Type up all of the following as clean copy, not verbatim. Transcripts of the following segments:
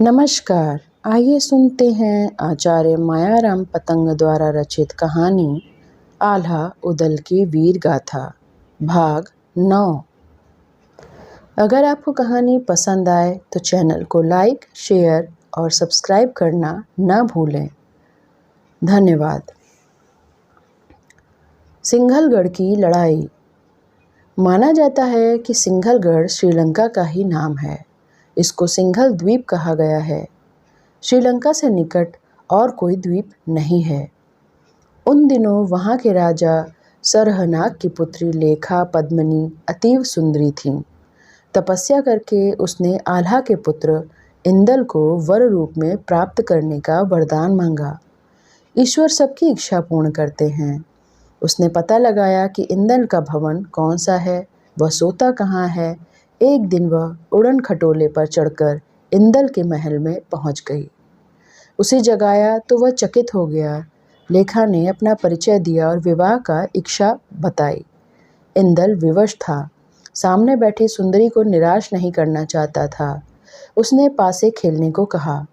नमस्कार। आइए सुनते हैं आचार्य मायाराम पतंग द्वारा रचित कहानी आल्हा उदल की वीर गाथा भाग 9। अगर आपको कहानी पसंद आए तो चैनल को लाइक, शेयर और सब्सक्राइब करना ना भूलें। धन्यवाद। सिंघलगढ़ की लड़ाई। माना जाता है कि सिंघलगढ़ श्रीलंका का ही नाम है। इसको सिंघल द्वीप कहा गया है। श्रीलंका से निकट और कोई द्वीप नहीं है। उन दिनों वहाँ के राजा सरहनाग की पुत्री लेखा पद्मिनी अतीव सुंदरी थीं। तपस्या करके उसने आल्हा के पुत्र इंदल को वर रूप में प्राप्त करने का वरदान मांगा। ईश्वर सबकी इच्छा पूर्ण करते हैं। उसने पता लगाया कि इंदल का भवन कौन सा है, वह सोता कहाँ है। एक दिन वह उड़न खटोले पर चढ़कर इंदल के महल में पहुंच गई। उसे जगाया तो वह चकित हो गया। लेखा ने अपना परिचय दिया और विवाह का इच्छा बताई। इंदल विवश था। सामने बैठी सुंदरी को निराश नहीं करना चाहता था। उसने पासे खेलने को कहा।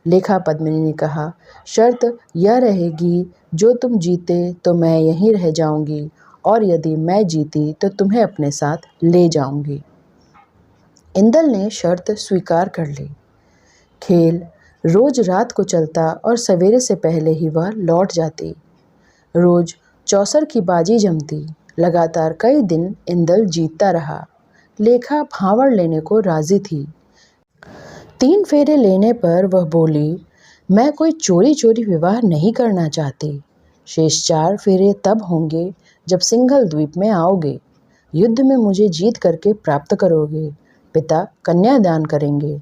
लेखा पद्मिनी ने कहा, शर्त यह रहेगी, जो तुम जीते तो मैं यहीं रह जाऊंगी और यदि मैं जीती तो तुम्हें अपने साथ ले जाऊंगी। इंदल ने शर्त स्वीकार कर ली। खेल रोज रात को चलता और सवेरे से पहले ही वह लौट जाती। रोज चौसर की बाजी जमती। लगातार कई दिन इंदल जीतता रहा। लेखा भांवड़ लेने को राजी थी। 3 फेरे लेने पर वह बोली, मैं कोई चोरी चोरी विवाह नहीं करना चाहती। शेष 4 फेरे तब होंगे जब सिंघल द्वीप में आओगे। युद्ध में मुझे जीत करके प्राप्त करोगे। पिता कन्यादान करेंगे।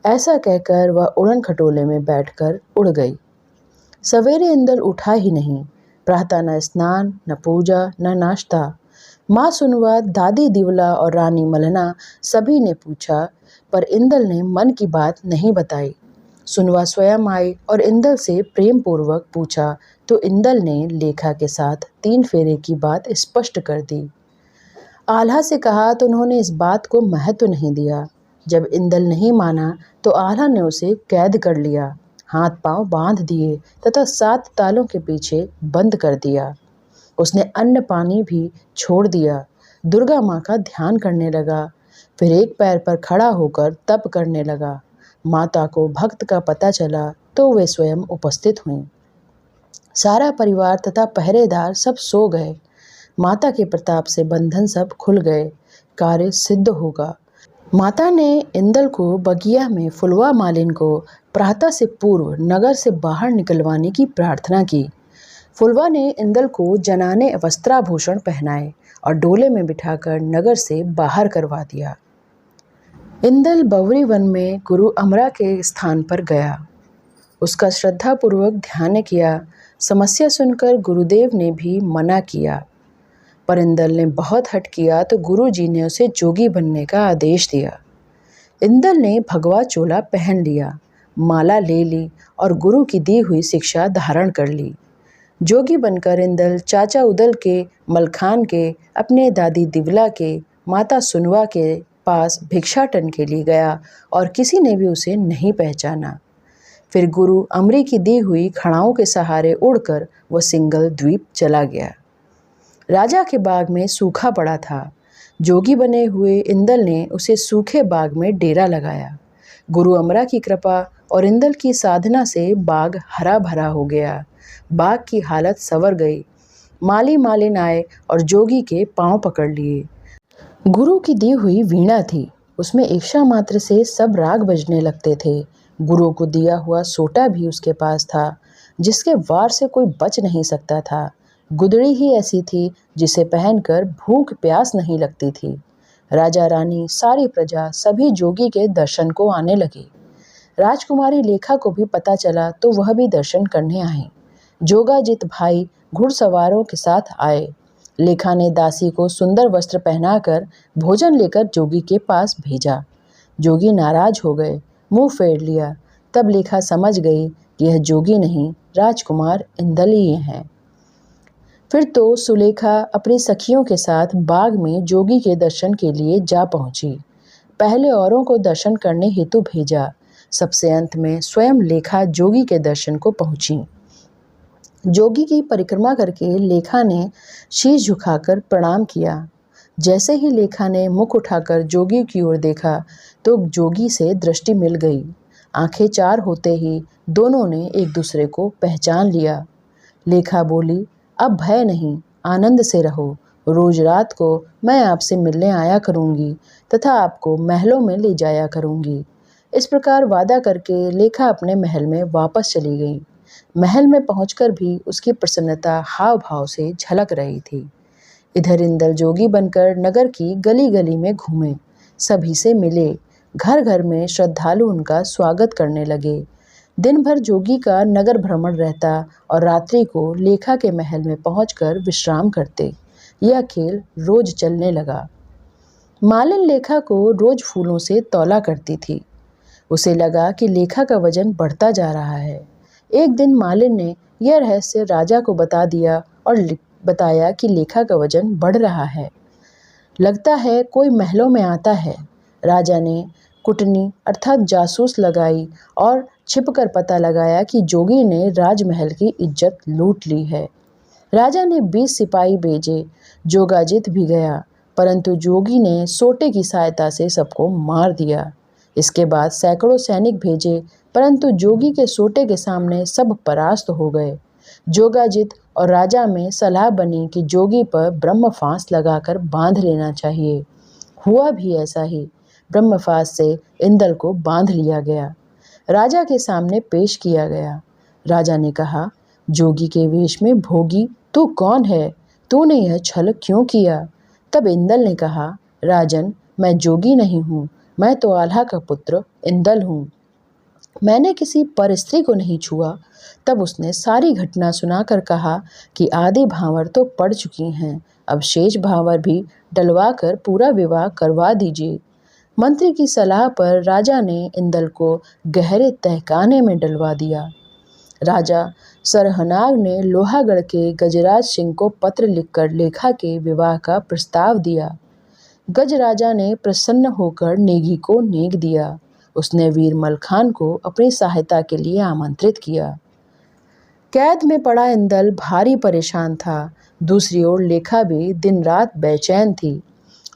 ऐसा कहकर वह उड़न खटोले में बैठकर उड़ गई। सवेरे इंदल उठा ही नहीं। प्रातः न स्नान, न पूजा, न नाश्ता। माँ सुनवा, दादी दिवला और रानी मलना सभी ने पूछा, पर इंदल ने मन की बात नहीं बताई। सुनवा स्वयं आई और इंदल से प्रेम पूर्वक पूछा तो इंदल ने लेखा के साथ 3 फेरे की बात स्पष्ट कर दी। आल्हा से कहा तो उन्होंने इस बात को महत्व नहीं दिया। जब इंदल नहीं माना तो आल्हा ने उसे कैद कर लिया, हाथ पांव बांध दिए तथा 7 तालों के पीछे बंद कर दिया। उसने अन्न पानी भी छोड़ दिया। दुर्गा माँ का ध्यान करने लगा। फिर एक पैर पर खड़ा होकर तप करने लगा। माता को भक्त का पता चला तो वे स्वयं उपस्थित हुईं। सारा परिवार तथा पहरेदार सब सो गए। माता के प्रताप से बंधन सब खुल गए। कार्य सिद्ध होगा। माता ने इंदल को बगिया में फुलवा मालिन को प्रातः से पूर्व नगर से बाहर निकलवाने की प्रार्थना की। फुलवा ने इंदल को जनाने वस्त्राभूषण पहनाए और डोले में बिठाकर नगर से बाहर करवा दिया। इंदल बवरी वन में गुरु अमरा के स्थान पर गया। उसका श्रद्धापूर्वक ध्यान किया। समस्या सुनकर गुरुदेव ने भी मना किया, पर इंदल ने बहुत हठ किया तो गुरुजी ने उसे जोगी बनने का आदेश दिया। इंदल ने भगवा चोला पहन लिया, माला ले ली और गुरु की दी हुई शिक्षा धारण कर ली। जोगी बनकर इंदल चाचा उदल के, मलखान के, अपने दादी दिवला के, माता सुनवा के पास भिक्षाटन के लिए गया और किसी ने भी उसे नहीं पहचाना। फिर गुरु अमरी की दी हुई खड़ाओं के सहारे उड़कर वह सिंघल द्वीप चला गया। राजा के बाग में सूखा पड़ा था। जोगी बने हुए इंदल ने उसे सूखे बाग में डेरा लगाया। गुरु अमरा की कृपा और इंदल की साधना से बाग हरा भरा हो गया। बाग की हालत संवर गई। माली मालिन आए और जोगी के पांव पकड़ लिए। गुरु की दी हुई वीणा थी, उसमें इच्छा मात्र से सब राग बजने लगते थे। गुरु को दिया हुआ सोटा भी उसके पास था, जिसके वार से कोई बच नहीं सकता था। गुदड़ी ही ऐसी थी जिसे पहनकर भूख प्यास नहीं लगती थी। राजा रानी, सारी प्रजा, सभी जोगी के दर्शन को आने लगी। राजकुमारी लेखा को भी पता चला तो वह भी दर्शन करने आई। जोगाजित भाई घुड़सवारों के साथ आए। लेखा ने दासी को सुंदर वस्त्र पहनाकर भोजन लेकर जोगी के पास भेजा। जोगी नाराज हो गए, मुंह फेर लिया। तब लेखा समझ गई कि यह जोगी नहीं, राजकुमार इंदल ही हैं। फिर तो सुलेखा अपनी सखियों के साथ बाग में जोगी के दर्शन के लिए जा पहुंची। पहले औरों को दर्शन करने हेतु भेजा। सबसे अंत में स्वयं लेखा जोगी के दर्शन को पहुंची। जोगी की परिक्रमा करके लेखा ने शीश झुकाकर प्रणाम किया। जैसे ही लेखा ने मुख उठाकर जोगी की ओर देखा तो जोगी से दृष्टि मिल गई। आंखें चार होते ही दोनों ने एक दूसरे को पहचान लिया। लेखा बोली, अब भय नहीं, आनंद से रहो। रोज रात को मैं आपसे मिलने आया करूंगी तथा आपको महलों में ले जाया करूंगी। इस प्रकार वादा करके लेखा अपने महल में वापस चली गई। महल में पहुंचकर भी उसकी प्रसन्नता हाव भाव से झलक रही थी। इधर इंदल जोगी बनकर नगर की गली गली में घूमे, सभी से मिले। घर घर में श्रद्धालु उनका स्वागत करने लगे। दिन भर जोगी का नगर भ्रमण रहता और रात्रि को लेखा के महल में पहुंचकर विश्राम करते। यह खेल रोज चलने लगा। मालिन लेखा को रोज फूलों से तौला करती थी। उसे लगा कि लेखा का वजन बढ़ता जा रहा है। एक दिन मालिन ने यह रहस्य राजा को बता दिया और बताया कि लेखा का वजन बढ़ रहा है। लगता है कोई महलों में आता है। राजा ने कुटनी अर्थात जासूस लगाई और छिपकर पता लगाया कि जोगी ने राजमहल की इज्जत लूट ली है। राजा ने 20 सिपाही भेजे, जोगाजित भी गया, परंतु जोगी ने सोटे की सहायता से सबको मार दिया। इसके बाद सैकड़ों सैनिक भेजे, परंतु जोगी के सोटे के सामने सब परास्त हो गए। जोगाजित और राजा में सलाह बनी कि जोगी पर ब्रह्म फांस लगाकर बांध लेना चाहिए। हुआ भी ऐसा ही। ब्रह्म फांस से इंदल को बांध लिया गया। राजा के सामने पेश किया गया। राजा ने कहा, जोगी के वेश में भोगी तू कौन है? तूने यह छल क्यों किया? तब इंदल ने कहा, राजन, मैं जोगी नहीं हूँ, मैं तो आल्हा का पुत्र इंदल हूँ। मैंने किसी पर स्त्री को नहीं छुआ। तब उसने सारी घटना सुनाकर कहा कि आदि भांवर तो पड़ चुकी हैं, अब शेष भांवर भी डलवा कर पूरा विवाह करवा दीजिए। मंत्री की सलाह पर राजा ने इंदल को गहरे तहखाने में डलवा दिया। राजा सरहनाग ने लोहागढ़ के गजराज सिंह को पत्र लिखकर लेखा के विवाह का प्रस्ताव दिया। गजराजा ने प्रसन्न होकर नेगी को नेग दिया। उसने वीरमल खान को अपनी सहायता के लिए आमंत्रित किया। कैद में पड़ा इंदल भारी परेशान था। दूसरी ओर लेखा भी दिन रात बेचैन थी।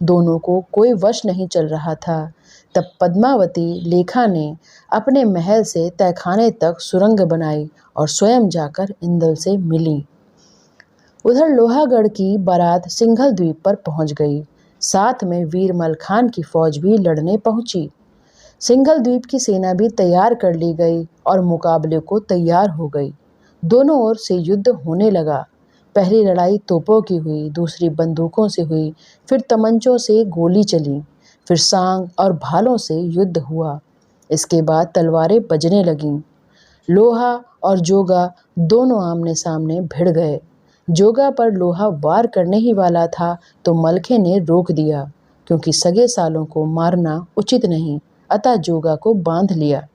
दोनों को कोई वश नहीं चल रहा था। तब पद्मावती लेखा ने अपने महल से तहखाने तक सुरंग बनाई और स्वयं जाकर इंदल से मिली। उधर लोहागढ़ की बारात सिंघल द्वीप पर पहुंच गई। साथ में वीरमल खान की फौज भी लड़ने पहुंची। सिंघल द्वीप की सेना भी तैयार कर ली गई और मुकाबले को तैयार हो गई। दोनों ओर से युद्ध होने लगा। पहली लड़ाई तोपों की हुई, दूसरी बंदूकों से हुई, फिर तमंचों से गोली चली, फिर सांग और भालों से युद्ध हुआ। इसके बाद तलवारें बजने लगीं। लोहा और जोगा दोनों आमने सामने भिड़ गए। जोगा पर लोहा वार करने ही वाला था तो मलखे ने रोक दिया, क्योंकि सगे सालों को मारना उचित नहीं, अतः जोगा को बांध लिया।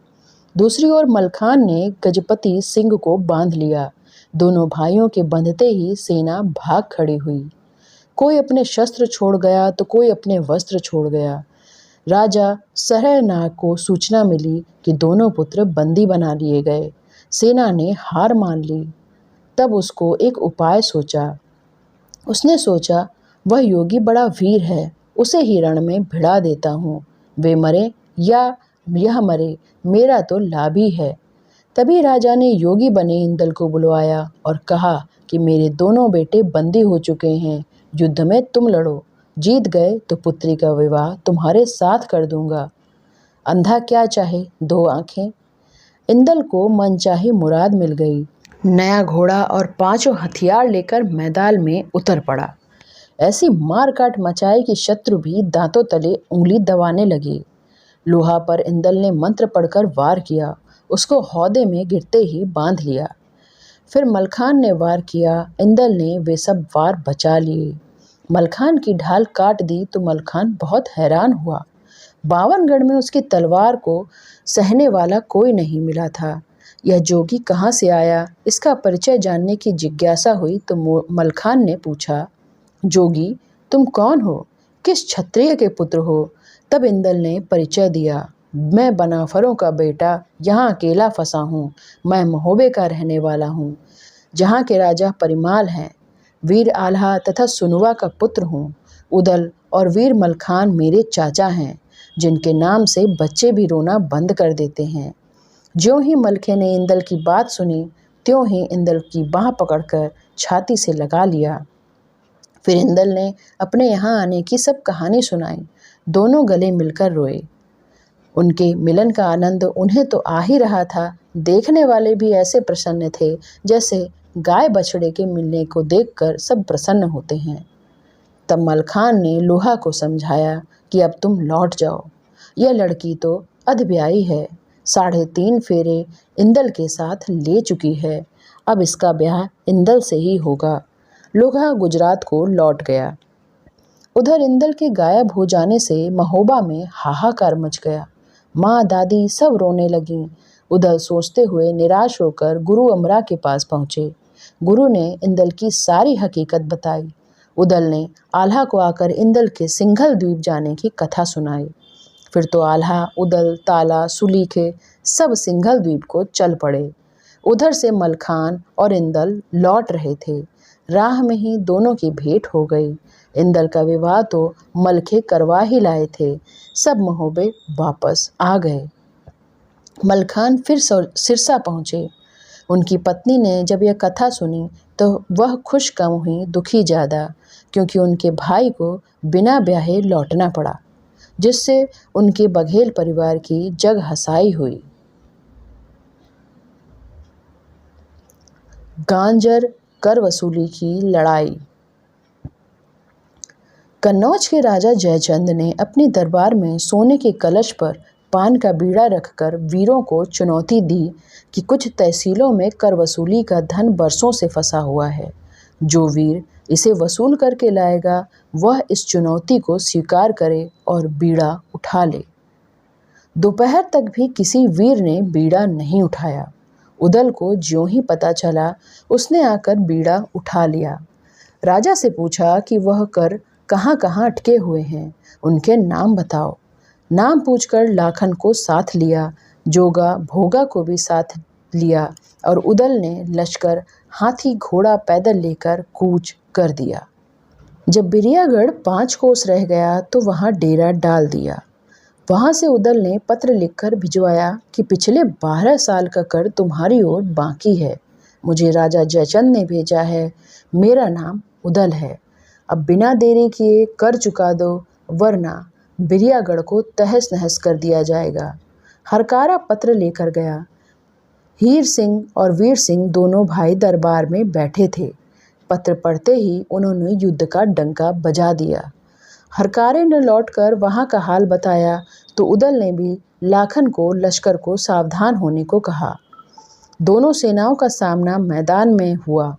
दूसरी ओर मलखान ने गजपति सिंह को बांध लिया। दोनों भाइयों के बंधते ही सेना भाग खड़ी हुई। कोई अपने शस्त्र छोड़ गया तो कोई अपने वस्त्र छोड़ गया। राजा सरहनाग को सूचना मिली कि दोनों पुत्र बंदी बना लिए गए। सेना ने हार मान ली। तब उसको एक उपाय सोचा। उसने सोचा, वह योगी बड़ा वीर है, उसे ही रण में भिड़ा देता हूँ। वे मरे या यह मरे, मेरा तो लाभ ही है। तभी राजा ने योगी बने इंदल को बुलवाया और कहा कि मेरे दोनों बेटे बंदी हो चुके हैं, युद्ध में तुम लड़ो। जीत गए तो पुत्री का विवाह तुम्हारे साथ कर दूंगा। अंधा क्या चाहे, दो आंखें। इंदल को मनचाही मुराद मिल गई। नया घोड़ा और 5 हथियार लेकर मैदान में उतर पड़ा। ऐसी मार काट मचाई कि शत्रु भी दांतों तले उंगली दबाने लगे। लोहा पर इंदल ने मंत्र पढ़कर वार किया। उसको हौदे में गिरते ही बांध लिया। फिर मलखान ने वार किया। इंदल ने वे सब वार बचा लिए। मलखान की ढाल काट दी तो मलखान बहुत हैरान हुआ। 52 गढ़ में उसकी तलवार को सहने वाला कोई नहीं मिला था। यह जोगी कहाँ से आया, इसका परिचय जानने की जिज्ञासा हुई तो मलखान ने पूछा, जोगी तुम कौन हो, किस क्षत्रिय के पुत्र हो? तब इंदल ने परिचय दिया। मैं बनाफरों का बेटा यहाँ अकेला फंसा हूँ। मैं महोबे का रहने वाला हूँ, जहाँ के राजा परिमाल हैं। वीर आल्हा तथा सुनवा का पुत्र हूँ। उदल और वीर मलखान मेरे चाचा हैं, जिनके नाम से बच्चे भी रोना बंद कर देते हैं। ज्यों ही मलखे ने इंदल की बात सुनी, त्यों ही इंदल की बाह पकड़कर छाती से लगा लिया। फिर इंदल ने अपने यहाँ आने की सब कहानी सुनाई। दोनों गले मिलकर रोए। उनके मिलन का आनंद उन्हें तो आ ही रहा था, देखने वाले भी ऐसे प्रसन्न थे जैसे गाय बछड़े के मिलने को देखकर सब प्रसन्न होते हैं। तब मलखान ने लोहा को समझाया कि अब तुम लौट जाओ। यह लड़की तो अधब्याई है, 3.5 फेरे इंदल के साथ ले चुकी है। अब इसका ब्याह इंदल से ही होगा। लोहा गुजरात को लौट गया। उधर इंदल के गायब हो जाने से महोबा में हाहाकार मच गया। माँ दादी सब रोने लगीं। उदल सोचते हुए निराश होकर गुरु अमरा के पास पहुँचे। गुरु ने इंदल की सारी हकीकत बताई। उदल ने आल्हा को आकर इंदल के सिंघल द्वीप जाने की कथा सुनाई। फिर तो आल्हा, उदल, ताला, सुलीखे सब सिंघल द्वीप को चल पड़े। उधर से मलखान और इंदल लौट रहे थे। राह में ही दोनों की भेंट हो गई। इंदल का विवाह तो मलखे करवा ही लाए थे। सब महोबे वापस आ गए। मलखान फिर सिरसा पहुँचे। उनकी पत्नी ने जब यह कथा सुनी तो वह खुश कम हुई, दुखी ज़्यादा, क्योंकि उनके भाई को बिना ब्याहे लौटना पड़ा, जिससे उनके बघेल परिवार की जग हसाई हुई। गांजर कर वसूली की लड़ाई। कन्नौज के राजा जयचंद ने अपने दरबार में सोने के कलश पर पान का बीड़ा रखकर वीरों को चुनौती दी कि कुछ तहसीलों में कर वसूली का धन बरसों से फंसा हुआ है। जो वीर इसे वसूल करके लाएगा वह इस चुनौती को स्वीकार करे और बीड़ा उठा ले। दोपहर तक भी किसी वीर ने बीड़ा नहीं उठाया। उदल को ज्यों ही पता चला, उसने आकर बीड़ा उठा लिया। राजा से पूछा कि वह कर कहाँ कहाँ अटके हुए हैं, उनके नाम बताओ। नाम पूछकर लाखन को साथ लिया, जोगा भोगा को भी साथ लिया और उदल ने लश्कर, हाथी, घोड़ा पैदल लेकर कूच कर दिया। जब बिरियागढ़ 5 कोस रह गया तो वहाँ डेरा डाल दिया। वहाँ से उदल ने पत्र लिखकर भिजवाया कि पिछले 12 साल का कर तुम्हारी ओर बाकी है। मुझे राजा जयचंद ने भेजा है। मेरा नाम उदल है। अब बिना देरी किए कर चुका दो, वरना बिरियागढ़ को तहस नहस कर दिया जाएगा। हरकारा पत्र लेकर गया। हीर सिंह और वीर सिंह दोनों भाई दरबार में बैठे थे। पत्र पढ़ते ही उन्होंने युद्ध का डंका बजा दिया। हरकारे ने लौटकर वहाँ का हाल बताया तो उदल ने भी लाखन को लश्कर को सावधान होने को कहा। दोनों सेनाओं का सामना मैदान में हुआ।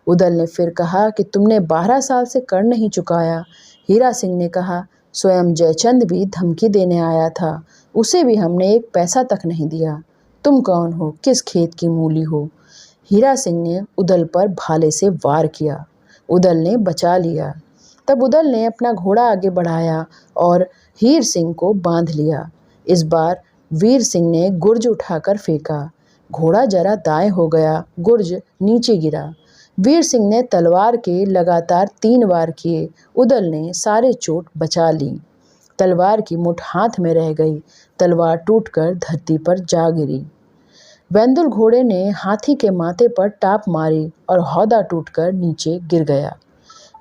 उदल ने फिर कहा कि तुमने 12 साल से कर नहीं चुकाया। हीरा सिंह ने कहा, स्वयं जयचंद भी धमकी देने आया था, उसे भी हमने एक पैसा तक नहीं दिया। तुम कौन हो, किस खेत की मूली हो? हीरा सिंह ने उदल पर भाले से वार किया। उदल ने बचा लिया। तब उदल ने अपना घोड़ा आगे बढ़ाया और हीर सिंह को बांध लिया। इस बार वीर सिंह ने गुर्ज उठाकर फेंका। घोड़ा जरा दाएं हो गया, गुर्ज नीचे गिरा। वीर सिंह ने तलवार के लगातार 3 वार किए। उदल ने सारे चोट बचा ली। तलवार की मुठ हाथ में रह गई। तलवार टूटकर धरती पर जा गिरी। वेंदुल घोड़े ने हाथी के माथे पर टाप मारी और हौदा टूटकर नीचे गिर गया।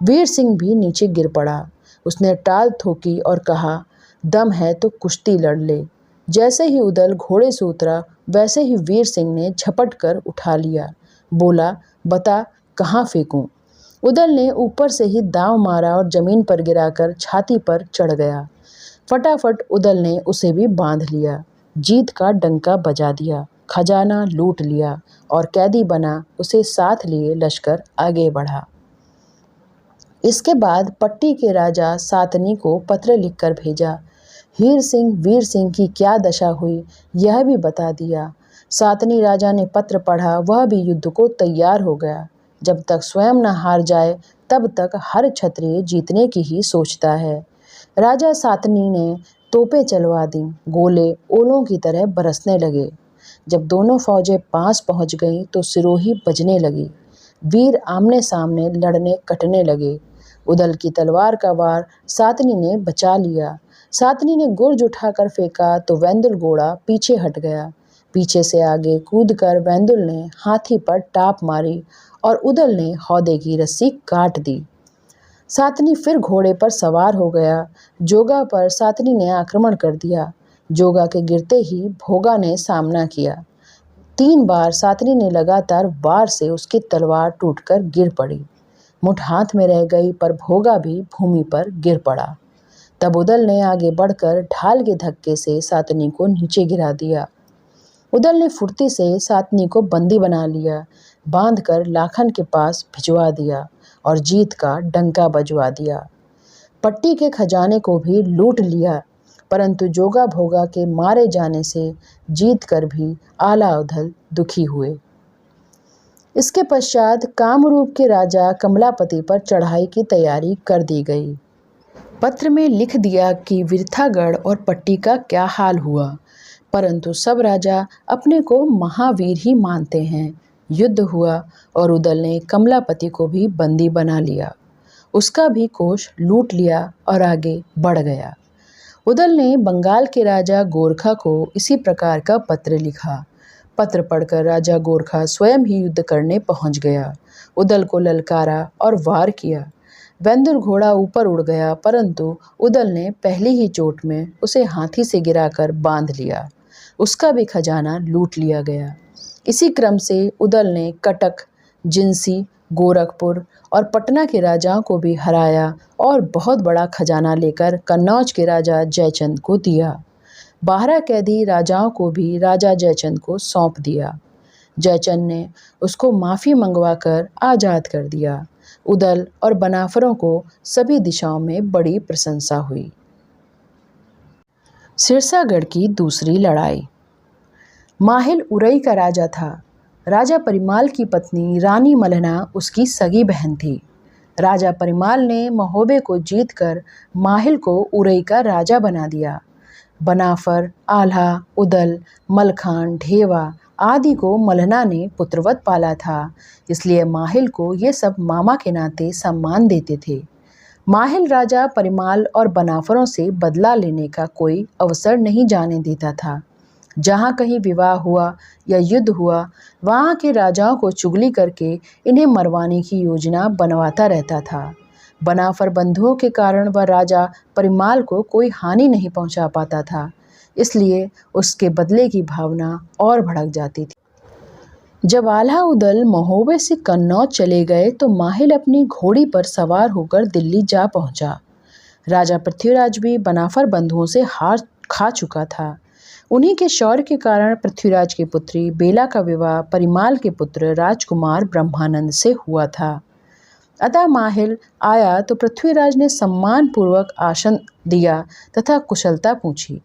वीर सिंह भी नीचे गिर पड़ा। उसने टाल ठोकी और कहा, दम है तो कुश्ती लड़ ले। जैसे ही उदल घोड़े से उतरा, वैसे ही वीर सिंह ने झपट कर उठा लिया। बोला, बता कहाँ फेंकूं? उदल ने ऊपर से ही दांव मारा और जमीन पर गिराकर छाती पर चढ़ गया। फटाफट उदल ने उसे भी बांध लिया। जीत का डंका बजा दिया। खजाना लूट लिया और कैदी बना उसे साथ लिए लश्कर आगे बढ़ा। इसके बाद पट्टी के राजा सातनी को पत्र लिखकर भेजा। हीर सिंह वीर सिंह की क्या दशा हुई यह भी बता दिया। सातनी राजा ने पत्र पढ़ा, वह भी युद्ध को तैयार हो गया। जब तक स्वयं न हार जाए तब तक हर क्षत्रिय जीतने की ही सोचता है। राजा सातनी ने तोपें चलवा दी, गोले ओलों की तरह बरसने लगे। जब दोनों फौजें पास पहुंच गईं तो सिरोही बजने लगी। वीर आमने सामने लड़ने कटने लगे। उदल की तलवार का वार सातनी ने बचा लिया। सातनी ने गुर्ज उठाकर फेंका तो वेंदुल घोड़ा पीछे हट गया। पीछे से आगे कूदकर वेंदुल ने हाथी पर टाप मारी और उदल ने हौदे की रस्सी काट दी। सातनी फिर घोड़े पर सवार हो गया। जोगा पर सातनी ने आक्रमण कर दिया। जोगा के गिरते ही भोगा ने सामना किया। 3 बार सातनी ने लगातार वार से उसकी तलवार टूटकर गिर पड़ी। मुठ हाथ में रह गई पर भोगा भी भूमि पर गिर पड़ा। तब उदल ने आगे बढ़कर ढाल के धक्के से सातनी को नीचे गिरा दिया। उदल ने फुर्ती से सातनी को बंदी बना लिया, बांधकर लाखन के पास भिजवा दिया और जीत का डंका बजवा दिया। पट्टी के खजाने को भी लूट लिया, परंतु जोगा भोगा के मारे जाने से जीत कर भी आला उदल दुखी हुए। इसके पश्चात कामरूप के राजा कमलापति पर चढ़ाई की तैयारी कर दी गई। पत्र में लिख दिया कि विरथागढ़ और पट्टी का क्या हाल हुआ, परंतु सब राजा अपने को महावीर ही मानते हैं। युद्ध हुआ और उदल ने कमलापति को भी बंदी बना लिया। उसका भी कोष लूट लिया और आगे बढ़ गया। उदल ने बंगाल के राजा गोरखा को इसी प्रकार का पत्र लिखा। पत्र पढ़कर राजा गोरखा स्वयं ही युद्ध करने पहुंच गया। उदल को ललकारा और वार किया। वेंदुल घोड़ा ऊपर उड़ गया, परंतु उदल ने पहली ही चोट में उसे हाथी से गिराकर बांध लिया। उसका भी खजाना लूट लिया गया। इसी क्रम से उदल ने कटक, जिंसी, गोरखपुर और पटना के राजाओं को भी हराया और बहुत बड़ा खजाना लेकर कन्नौज के राजा जयचंद को दिया। 12 कैदी राजाओं को भी राजा जयचंद को सौंप दिया। जयचंद ने उसको माफ़ी मंगवाकर आज़ाद कर दिया। उदल और बनाफरों को सभी दिशाओं में बड़ी प्रशंसा हुई। सिरसागढ़ की दूसरी लड़ाई। माहिल उरई का राजा था। राजा परिमाल की पत्नी रानी मलहना उसकी सगी बहन थी। राजा परिमाल ने महोबे को जीतकर माहिल को उरई का राजा बना दिया। बनाफर, आल्हा, उदल, मलखान, ढेवा आदि को मलहना ने पुत्रवत पाला था, इसलिए माहिल को ये सब मामा के नाते सम्मान देते थे। माहिल राजा परिमाल और बनाफरों से बदला लेने का कोई अवसर नहीं जाने देता था। जहाँ कहीं विवाह हुआ या युद्ध हुआ, वहाँ के राजाओं को चुगली करके इन्हें मरवाने की योजना बनवाता रहता था। बनाफर बंधुओं के कारण वह राजा परिमाल को कोई हानि नहीं पहुँचा पाता था, इसलिए उसके बदले की भावना और भड़क जाती थी। जब आल्हा उदल महोबे से कन्नौज चले गए तो माहिल अपनी घोड़ी पर सवार होकर दिल्ली जा पहुंचा। राजा पृथ्वीराज भी बनाफर बंधुओं से हार खा चुका था। उन्हीं के शौर्य के कारण पृथ्वीराज की पुत्री बेला का विवाह परिमाल के पुत्र राजकुमार ब्रह्मानंद से हुआ था। अतः माहिल आया तो पृथ्वीराज ने सम्मानपूर्वक आसन दिया तथा कुशलता पूछी।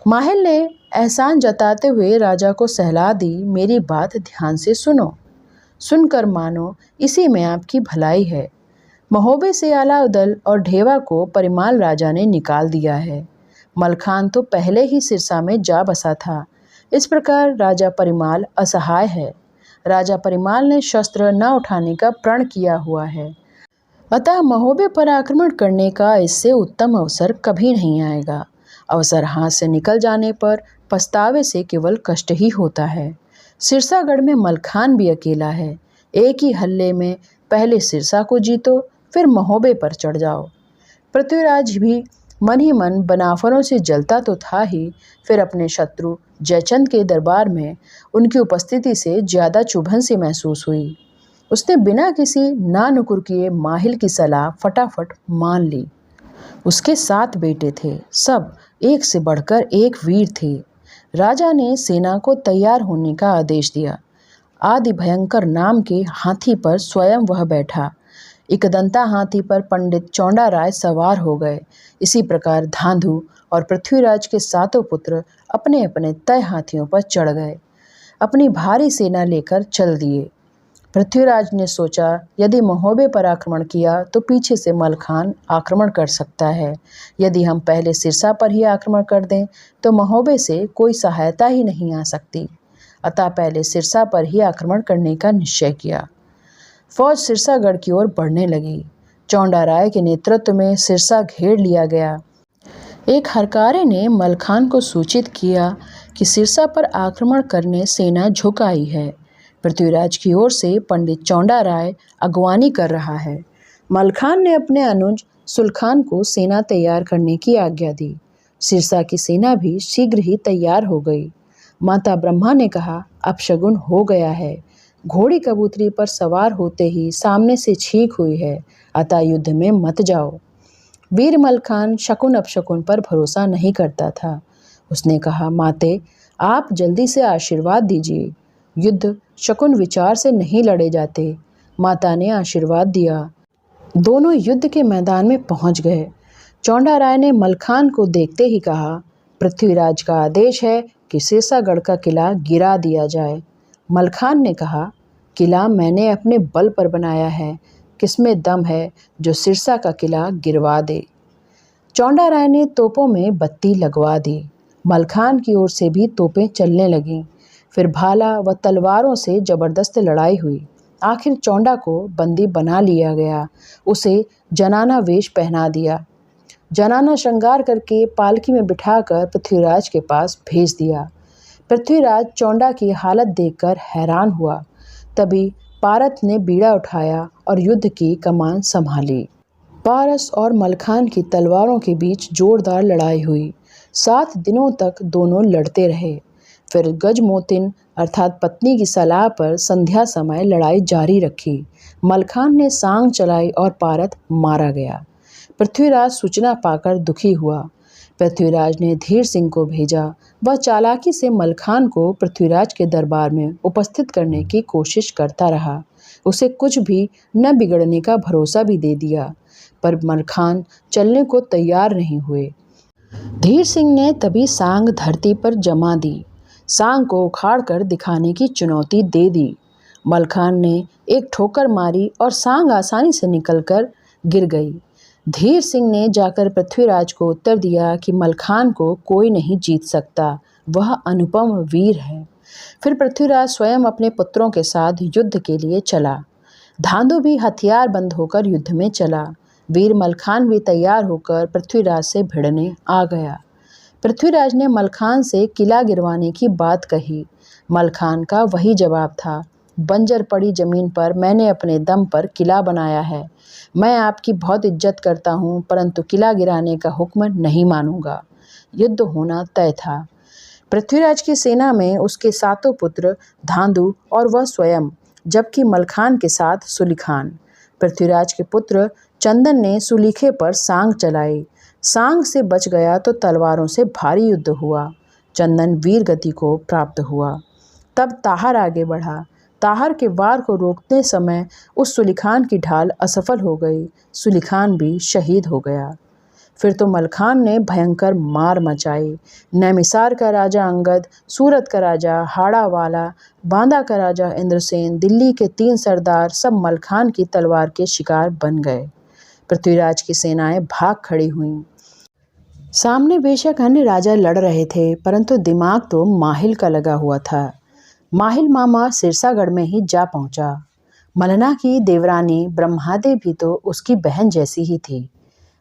माहिल ने एहसान जताते हुए राजा को सलाह दी, मेरी बात ध्यान से सुनो, सुनकर मानो, इसी में आपकी भलाई है। महोबे से आला उदल और ढेवा को परिमाल राजा ने निकाल दिया है। मलखान तो पहले ही सिरसा में जा बसा था। इस प्रकार राजा परिमाल असहाय है। राजा परिमाल ने शस्त्र न उठाने का प्रण किया हुआ है। अतः महोबे पर आक्रमण करने का इससे उत्तम अवसर कभी नहीं आएगा। अवसर हाथ से निकल जाने पर पछतावे से केवल कष्ट ही होता है। सिरसागढ़ में मलखान भी अकेला है। एक ही हल्ले में पहले सिरसा को जीतो, फिर महोबे पर चढ़ जाओ। पृथ्वीराज भी मन ही मन बनाफरों से जलता तो था ही, फिर अपने शत्रु जयचंद के दरबार में उनकी उपस्थिति से ज़्यादा चुभन सी महसूस हुई। उसने बिना किसी नानुकुर किए माहिल की सलाह फटाफट मान ली। उसके 7 बेटे थे, सब एक से बढ़कर एक वीर थे। राजा ने सेना को तैयार होने का आदेश दिया। आदि भयंकर नाम के हाथी पर स्वयं वह बैठा। एकदंता हाथी पर पंडित चौंडा राय सवार हो गए। इसी प्रकार धांधु और पृथ्वीराज के 7 पुत्र अपने अपने तय हाथियों पर चढ़ गए। अपनी भारी सेना लेकर चल दिए। पृथ्वीराज ने सोचा, यदि महोबे पर आक्रमण किया तो पीछे से मलखान आक्रमण कर सकता है। यदि हम पहले सिरसा पर ही आक्रमण कर दें तो महोबे से कोई सहायता ही नहीं आ सकती। अतः पहले सिरसा पर ही आक्रमण करने का निश्चय किया। फौज सिरसागढ़ की ओर बढ़ने लगी। चौंडा राय के नेतृत्व में सिरसा घेर लिया गया। एक हरकारे ने मलखान को सूचित किया कि सिरसा पर आक्रमण करने सेना झुक आई है। पृथ्वीराज की ओर से पंडित चौंडा राय अगवानी कर रहा है। मलखान ने अपने अनुज सुलखान को सेना तैयार करने की आज्ञा दी। सिरसा की सेना भी शीघ्र ही तैयार हो गई। माता ब्रह्मा ने कहा, अपशगुन हो गया है। घोड़ी कबूतरी पर सवार होते ही सामने से छींक हुई है, अतः युद्ध में मत जाओ। वीर मलखान शकुन अपशकुन पर भरोसा नहीं करता था। उसने कहा, माते आप जल्दी से आशीर्वाद दीजिए। युद्ध शकुन विचार से नहीं लड़े जाते। माता ने आशीर्वाद दिया। दोनों युद्ध के मैदान में पहुंच गए। चौंडा राय ने मलखान को देखते ही कहा, पृथ्वीराज का आदेश है कि सिरसागढ़ का किला गिरा दिया जाए। मलखान ने कहा, किला मैंने अपने बल पर बनाया है, किसमें दम है जो सिरसा का किला गिरवा दे। चौंडा राय ने तोपों में बत्ती लगवा दी। मलखान की ओर से भी तोपें चलने लगीं। फिर भाला व तलवारों से जबरदस्त लड़ाई हुई। आखिर चौंडा को बंदी बना लिया गया। उसे जनाना वेश पहना दिया। जनाना श्रृंगार करके पालकी में बिठाकर पृथ्वीराज के पास भेज दिया। पृथ्वीराज चौंडा की हालत देखकर हैरान हुआ। तभी पारत ने बीड़ा उठाया और युद्ध की कमान संभाली। पारस और मलखान की तलवारों के बीच जोरदार लड़ाई हुई। 7 दिनों तक दोनों लड़ते रहे। फिर गजमोतिन अर्थात पत्नी की सलाह पर संध्या समय लड़ाई जारी रखी। मलखान ने सांग चलाई और पारत मारा गया। पृथ्वीराज सूचना पाकर दुखी हुआ। पृथ्वीराज ने धीर सिंह को भेजा। वह चालाकी से मलखान को पृथ्वीराज के दरबार में उपस्थित करने की कोशिश करता रहा। उसे कुछ भी न बिगड़ने का भरोसा भी दे दिया, पर मलखान चलने को तैयार नहीं हुए। धीर सिंह ने तभी सांग धरती पर जमा दी। सांग को उखाड़ कर दिखाने की चुनौती दे दी। मलखान ने एक ठोकर मारी और सांग आसानी से निकलकर गिर गई। धीर सिंह ने जाकर पृथ्वीराज को उत्तर दिया कि मलखान को कोई नहीं जीत सकता, वह अनुपम वीर है। फिर पृथ्वीराज स्वयं अपने पुत्रों के साथ युद्ध के लिए चला। धांधु भी हथियार बंद होकर युद्ध में चला। वीर मलखान भी तैयार होकर पृथ्वीराज से भिड़ने आ गया। पृथ्वीराज ने मलखान से किला गिरवाने की बात कही। मलखान का वही जवाब था, बंजर पड़ी जमीन पर मैंने अपने दम पर किला बनाया है। मैं आपकी बहुत इज्जत करता हूँ, परंतु किला गिराने का हुक्म नहीं मानूंगा। युद्ध होना तय था। पृथ्वीराज की सेना में उसके 7 पुत्र धांधु और वह स्वयं, जबकि मलखान के साथ सुलिखान। पृथ्वीराज के पुत्र चंदन ने सुलीखे पर सांग चलाई। सांग से बच गया तो तलवारों से भारी युद्ध हुआ। चंदन वीर गति को प्राप्त हुआ। तब ताहर आगे बढ़ा। ताहर के वार को रोकते समय उस सुलिखान की ढाल असफल हो गई। सुलिखान भी शहीद हो गया। फिर तो मलखान ने भयंकर मार मचाई। नैमिसार का राजा अंगद, सूरत का राजा हाड़ा वाला, बांदा का राजा इंद्रसेन, दिल्ली के 3 सरदार सब मलखान की तलवार के शिकार बन गए। पृथ्वीराज की सेनाएं भाग खड़ी हुईं। सामने बेशक अन्य राजा लड़ रहे थे, परंतु दिमाग तो माहिल का लगा हुआ था। माहिल मामा सिरसागढ़ में ही जा पहुंचा। मलना की देवरानी ब्रह्मादेव भी तो उसकी बहन जैसी ही थी।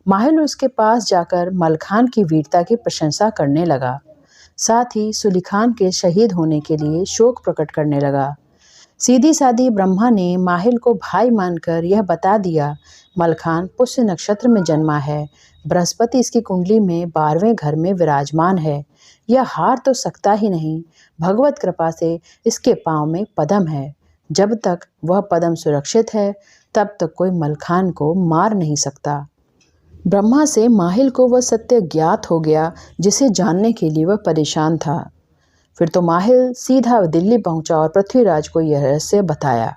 माहिल उसके पास जाकर मलखान की वीरता की प्रशंसा करने लगा। साथ ही सुलिखान के शहीद होने के लिए शोक प्रकट करने लगा। सीधी सादी ब्रह्मा ने माहिल को भाई मानकर यह बता दिया, मलखान पुष्य नक्षत्र में जन्मा है। बृहस्पति इसकी कुंडली में 12वें घर में विराजमान है। यह हार तो सकता ही नहीं। भगवत कृपा से इसके पांव में पद्म है। जब तक वह पद्म सुरक्षित है, तब तक कोई मलखान को मार नहीं सकता। ब्रह्मा से माहिल को वह सत्य ज्ञात हो गया जिसे जानने के लिए वह परेशान था। फिर तो माहिल सीधा दिल्ली पहुंचा और पृथ्वीराज को यह रहस्य बताया।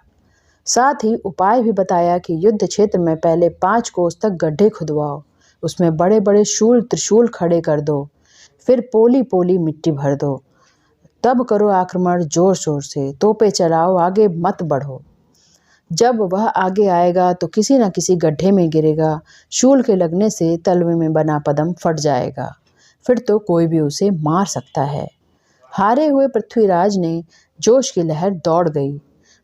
साथ ही उपाय भी बताया कि युद्ध क्षेत्र में पहले 5 कोस तक गड्ढे खुदवाओ, उसमें बड़े बड़े शूल त्रिशूल खड़े कर दो, फिर पोली पोली मिट्टी भर दो, तब करो आक्रमण जोर शोर से, तोपे चलाओ, आगे मत बढ़ो। जब वह आगे आएगा तो किसी न किसी गड्ढे में गिरेगा, शूल के लगने से तलवे में बना पदम फट जाएगा, फिर तो कोई भी उसे मार सकता है। हारे हुए पृथ्वीराज ने जोश की लहर दौड़ गई।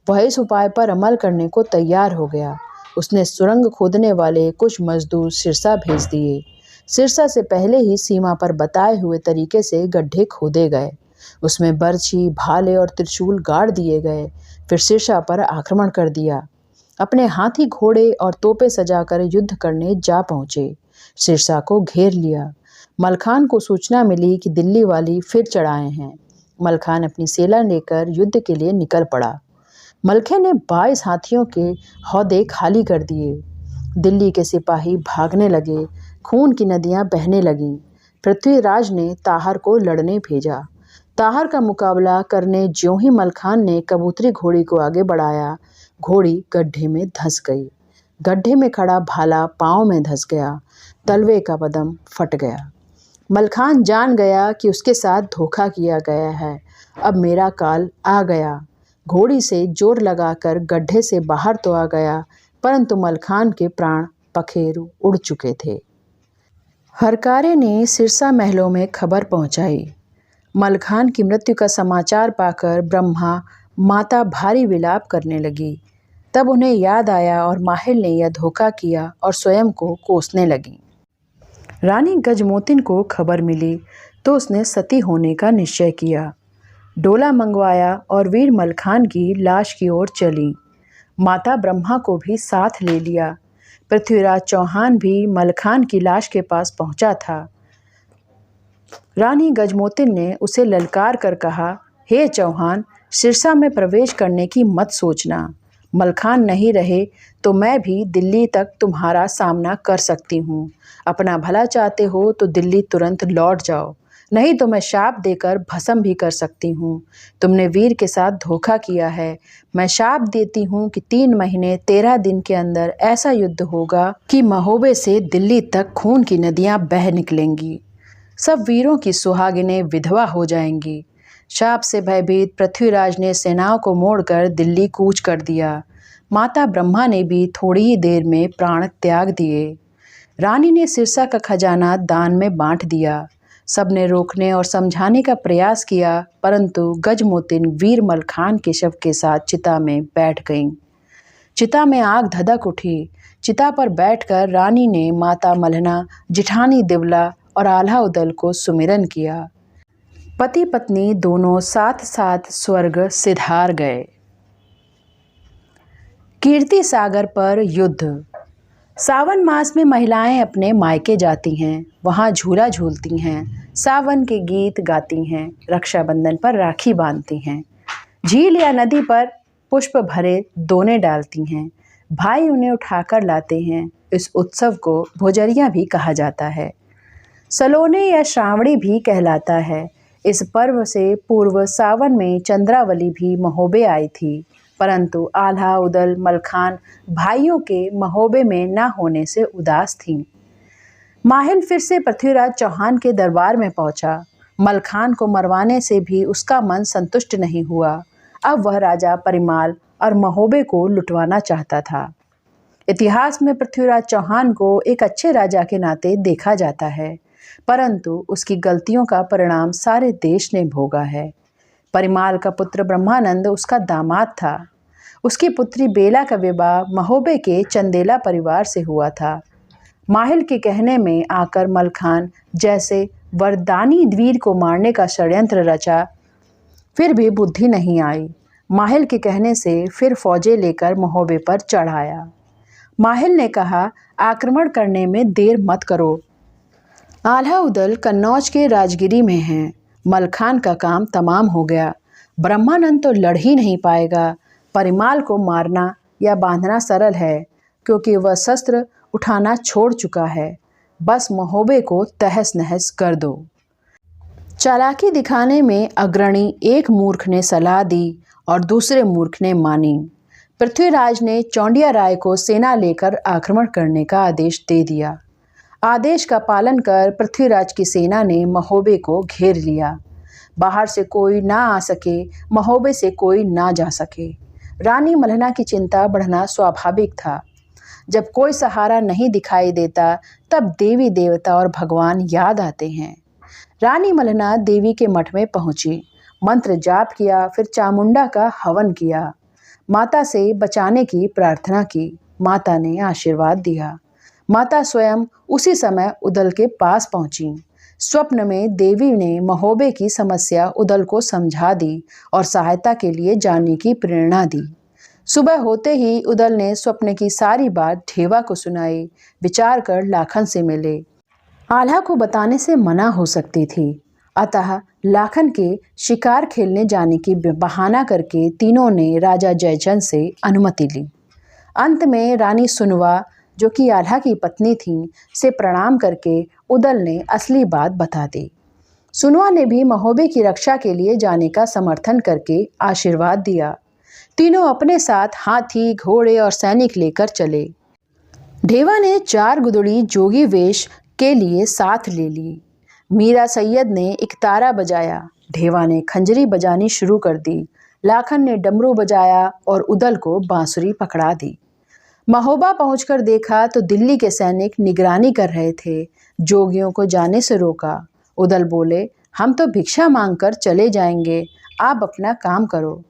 वह इस उपाय पर अमल करने को तैयार हो गया। उसने सुरंग खोदने वाले कुछ मजदूर सिरसा भेज दिए। सिरसा से पहले ही सीमा पर बताए हुए तरीके से गड्ढे खोदे गए। उसमें बर्छी, भाले और त्रिशूल गाड़ दिए गए। फिर सिरसा पर आक्रमण कर दिया। अपने हाथी, घोड़े और तोपें सजाकर युद्ध करने जा पहुंचे। सिरसा को घेर लिया। मलखान को सूचना मिली कि दिल्ली वाली फिर चढ़ाए हैं। मलखान अपनी सेना लेकर युद्ध के लिए निकल पड़ा। मलखे ने 22 हाथियों के हौदे खाली कर दिए। दिल्ली के सिपाही भागने लगे। खून की नदियां बहने लगीं। पृथ्वीराज ने ताहर को लड़ने भेजा। ताहर का मुकाबला करने ज्यों ही मलखान ने कबूतरी घोड़ी को आगे बढ़ाया, घोड़ी गड्ढे में धंस गई। गड्ढे में खड़ा भाला पांव में धंस गया। तलवे का पदम फट गया। मलखान जान गया कि उसके साथ धोखा किया गया है। अब मेरा काल आ गया। घोड़ी से जोर लगाकर गड्ढे से बाहर तो आ गया, परंतु मलखान के प्राण पखेरु उड़ चुके थे। हरकारे ने सिरसा महलों में खबर पहुंचाई। मलखान की मृत्यु का समाचार पाकर ब्रह्मा माता भारी विलाप करने लगी। तब उन्हें याद आया और माहिल ने यह धोखा किया और स्वयं को कोसने लगी। रानी गजमोतिन को खबर मिली तो उसने सती होने का निश्चय किया। डोला मंगवाया और वीर मलखान की लाश की ओर चली। माता ब्रह्मा को भी साथ ले लिया। पृथ्वीराज चौहान भी मलखान की लाश के पास पहुंचा था। रानी गजमोतिन ने उसे ललकार कर कहा, हे चौहान, सिरसा में प्रवेश करने की मत सोचना। मलखान नहीं रहे तो मैं भी दिल्ली तक तुम्हारा सामना कर सकती हूँ। अपना भला चाहते हो तो दिल्ली तुरंत लौट जाओ, नहीं तो मैं शाप देकर भस्म भी कर सकती हूँ। तुमने वीर के साथ धोखा किया है। मैं शाप देती हूँ कि 3 महीने 13 दिन के अंदर ऐसा युद्ध होगा कि महोबे से दिल्ली तक खून की नदियाँ बह निकलेंगी। सब वीरों की सुहागिनें विधवा हो जाएंगी। शाप से भयभीत पृथ्वीराज ने सेनाओं को मोड़कर दिल्ली कूच कर दिया। माता ब्रह्मा ने भी थोड़ी ही देर में प्राण त्याग दिए। रानी ने सिरसा का खजाना दान में बांट दिया। सबने रोकने और समझाने का प्रयास किया, परंतु गजमोतिन वीर मलखान के शव के साथ चिता में बैठ गईं। चिता में आग धधक उठी। चिता पर बैठकर रानी ने माता मल्हना, जिठानी दिवला और आल्हा उदल को सुमिरन किया। पति पत्नी दोनों साथ साथ स्वर्ग सिधार गए। कीर्ति सागर पर युद्ध। सावन मास में महिलाएं अपने मायके जाती हैं, वहाँ झूला झूलती हैं, सावन के गीत गाती हैं, रक्षाबंधन पर राखी बांधती हैं, झील या नदी पर पुष्प भरे दोने डालती हैं, भाई उन्हें उठाकर लाते हैं। इस उत्सव को भोजरिया भी कहा जाता है। सलोने या श्रावणी भी कहलाता है। इस पर्व से पूर्व सावन में चंद्रावली भी महोबे आई थी, परंतु आल्हा उदल मलखान भाइयों के महोबे में न होने से उदास थीं। माहिल फिर से पृथ्वीराज चौहान के दरबार में पहुंचा। मलखान को मरवाने से भी उसका मन संतुष्ट नहीं हुआ। अब वह राजा परिमाल और महोबे को लुटवाना चाहता था। इतिहास में पृथ्वीराज चौहान को एक अच्छे राजा के नाते देखा जाता है, परंतु उसकी गलतियों का परिणाम सारे देश ने भोगा है। परिमाल का पुत्र ब्रह्मानंद उसका दामाद था। उसकी पुत्री बेला का विवाह महोबे के चंदेला परिवार से हुआ था। माहिल के कहने में आकर मलखान जैसे वरदानी वीर को मारने का षड्यंत्र रचा, फिर भी बुद्धि नहीं आई। माहिल के कहने से फिर फौजें लेकर महोबे पर चढ़ आया। माहिल ने कहा, आक्रमण करने में देर मत करो। आल्हा उदल कन्नौज के राजगिरी में हैं। मलखान का काम तमाम हो गया। ब्रह्मानंद तो लड़ ही नहीं पाएगा। परिमाल को मारना या बांधना सरल है, क्योंकि वह शस्त्र उठाना छोड़ चुका है। बस महोबे को तहस नहस कर दो। चालाकी दिखाने में अग्रणी एक मूर्ख ने सलाह दी और दूसरे मूर्ख ने मानी। पृथ्वीराज ने चौंडिया राय को सेना लेकर आक्रमण करने का आदेश दे दिया। आदेश का पालन कर पृथ्वीराज की सेना ने महोबे को घेर लिया। बाहर से कोई ना आ सके, महोबे से कोई ना जा सके। रानी मल्हना की चिंता बढ़ना स्वाभाविक था। जब कोई सहारा नहीं दिखाई देता तब देवी देवता और भगवान याद आते हैं। रानी मल्हना देवी के मठ में पहुंची, मंत्र जाप किया, फिर चामुंडा का हवन किया, माता से बचाने की प्रार्थना की। माता ने आशीर्वाद दिया। माता स्वयं उसी समय उदल के पास पहुंची। स्वप्न में देवी ने महोबे की समस्या उदल को समझा दी और सहायता के लिए जाने की प्रेरणा दी। सुबह होते ही उदल ने स्वप्न की सारी बात ढेवा को सुनाई। विचार कर लाखन से मिले। आल्हा को बताने से मना हो सकती थी, अतः लाखन के शिकार खेलने जाने की बहाना करके तीनों ने राजा जयचंद से अनुमति ली। अंत में रानी सुनवा, जो कि आल्हा की पत्नी थी, से प्रणाम करके उदल ने असली बात बता दी। सुनवा ने भी महोबे की रक्षा के लिए जाने का समर्थन करके आशीर्वाद दिया। तीनों अपने साथ हाथी, घोड़े और सैनिक लेकर चले। ढेवा ने 4 गुदड़ी जोगी वेश के लिए साथ ले ली। मीरा सैयद ने एक तारा बजाया। ढेवा ने खंजरी बजानी शुरू कर दी। लाखन ने डमरू बजाया और उदल को बांसुरी पकड़ा दी। महोबा पहुंचकर देखा तो दिल्ली के सैनिक निगरानी कर रहे थे। जोगियों को जाने से रोका। उदल बोले, हम तो भिक्षा मांगकर चले जाएंगे, आप अपना काम करो।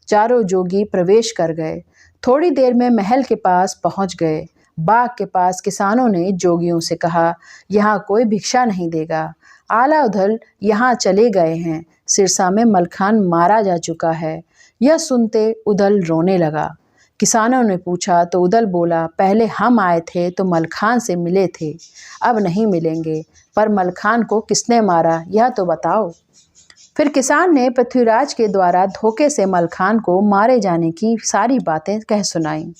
चारों जोगी प्रवेश कर गए। थोड़ी देर में महल के पास पहुंच गए। बाग के पास किसानों ने जोगियों से कहा, यहाँ कोई भिक्षा नहीं देगा। आला उदल यहाँ चले गए हैं। सिरसा में मलखान मारा जा चुका है। यह सुनते उदल रोने लगा। किसानों ने पूछा तो उदल बोला, पहले हम आए थे तो मलखान से मिले थे, अब नहीं मिलेंगे, पर मलखान को किसने मारा यह तो बताओ। फिर किसान ने पृथ्वीराज के द्वारा धोखे से मलखान को मारे जाने की सारी बातें कह सुनाई।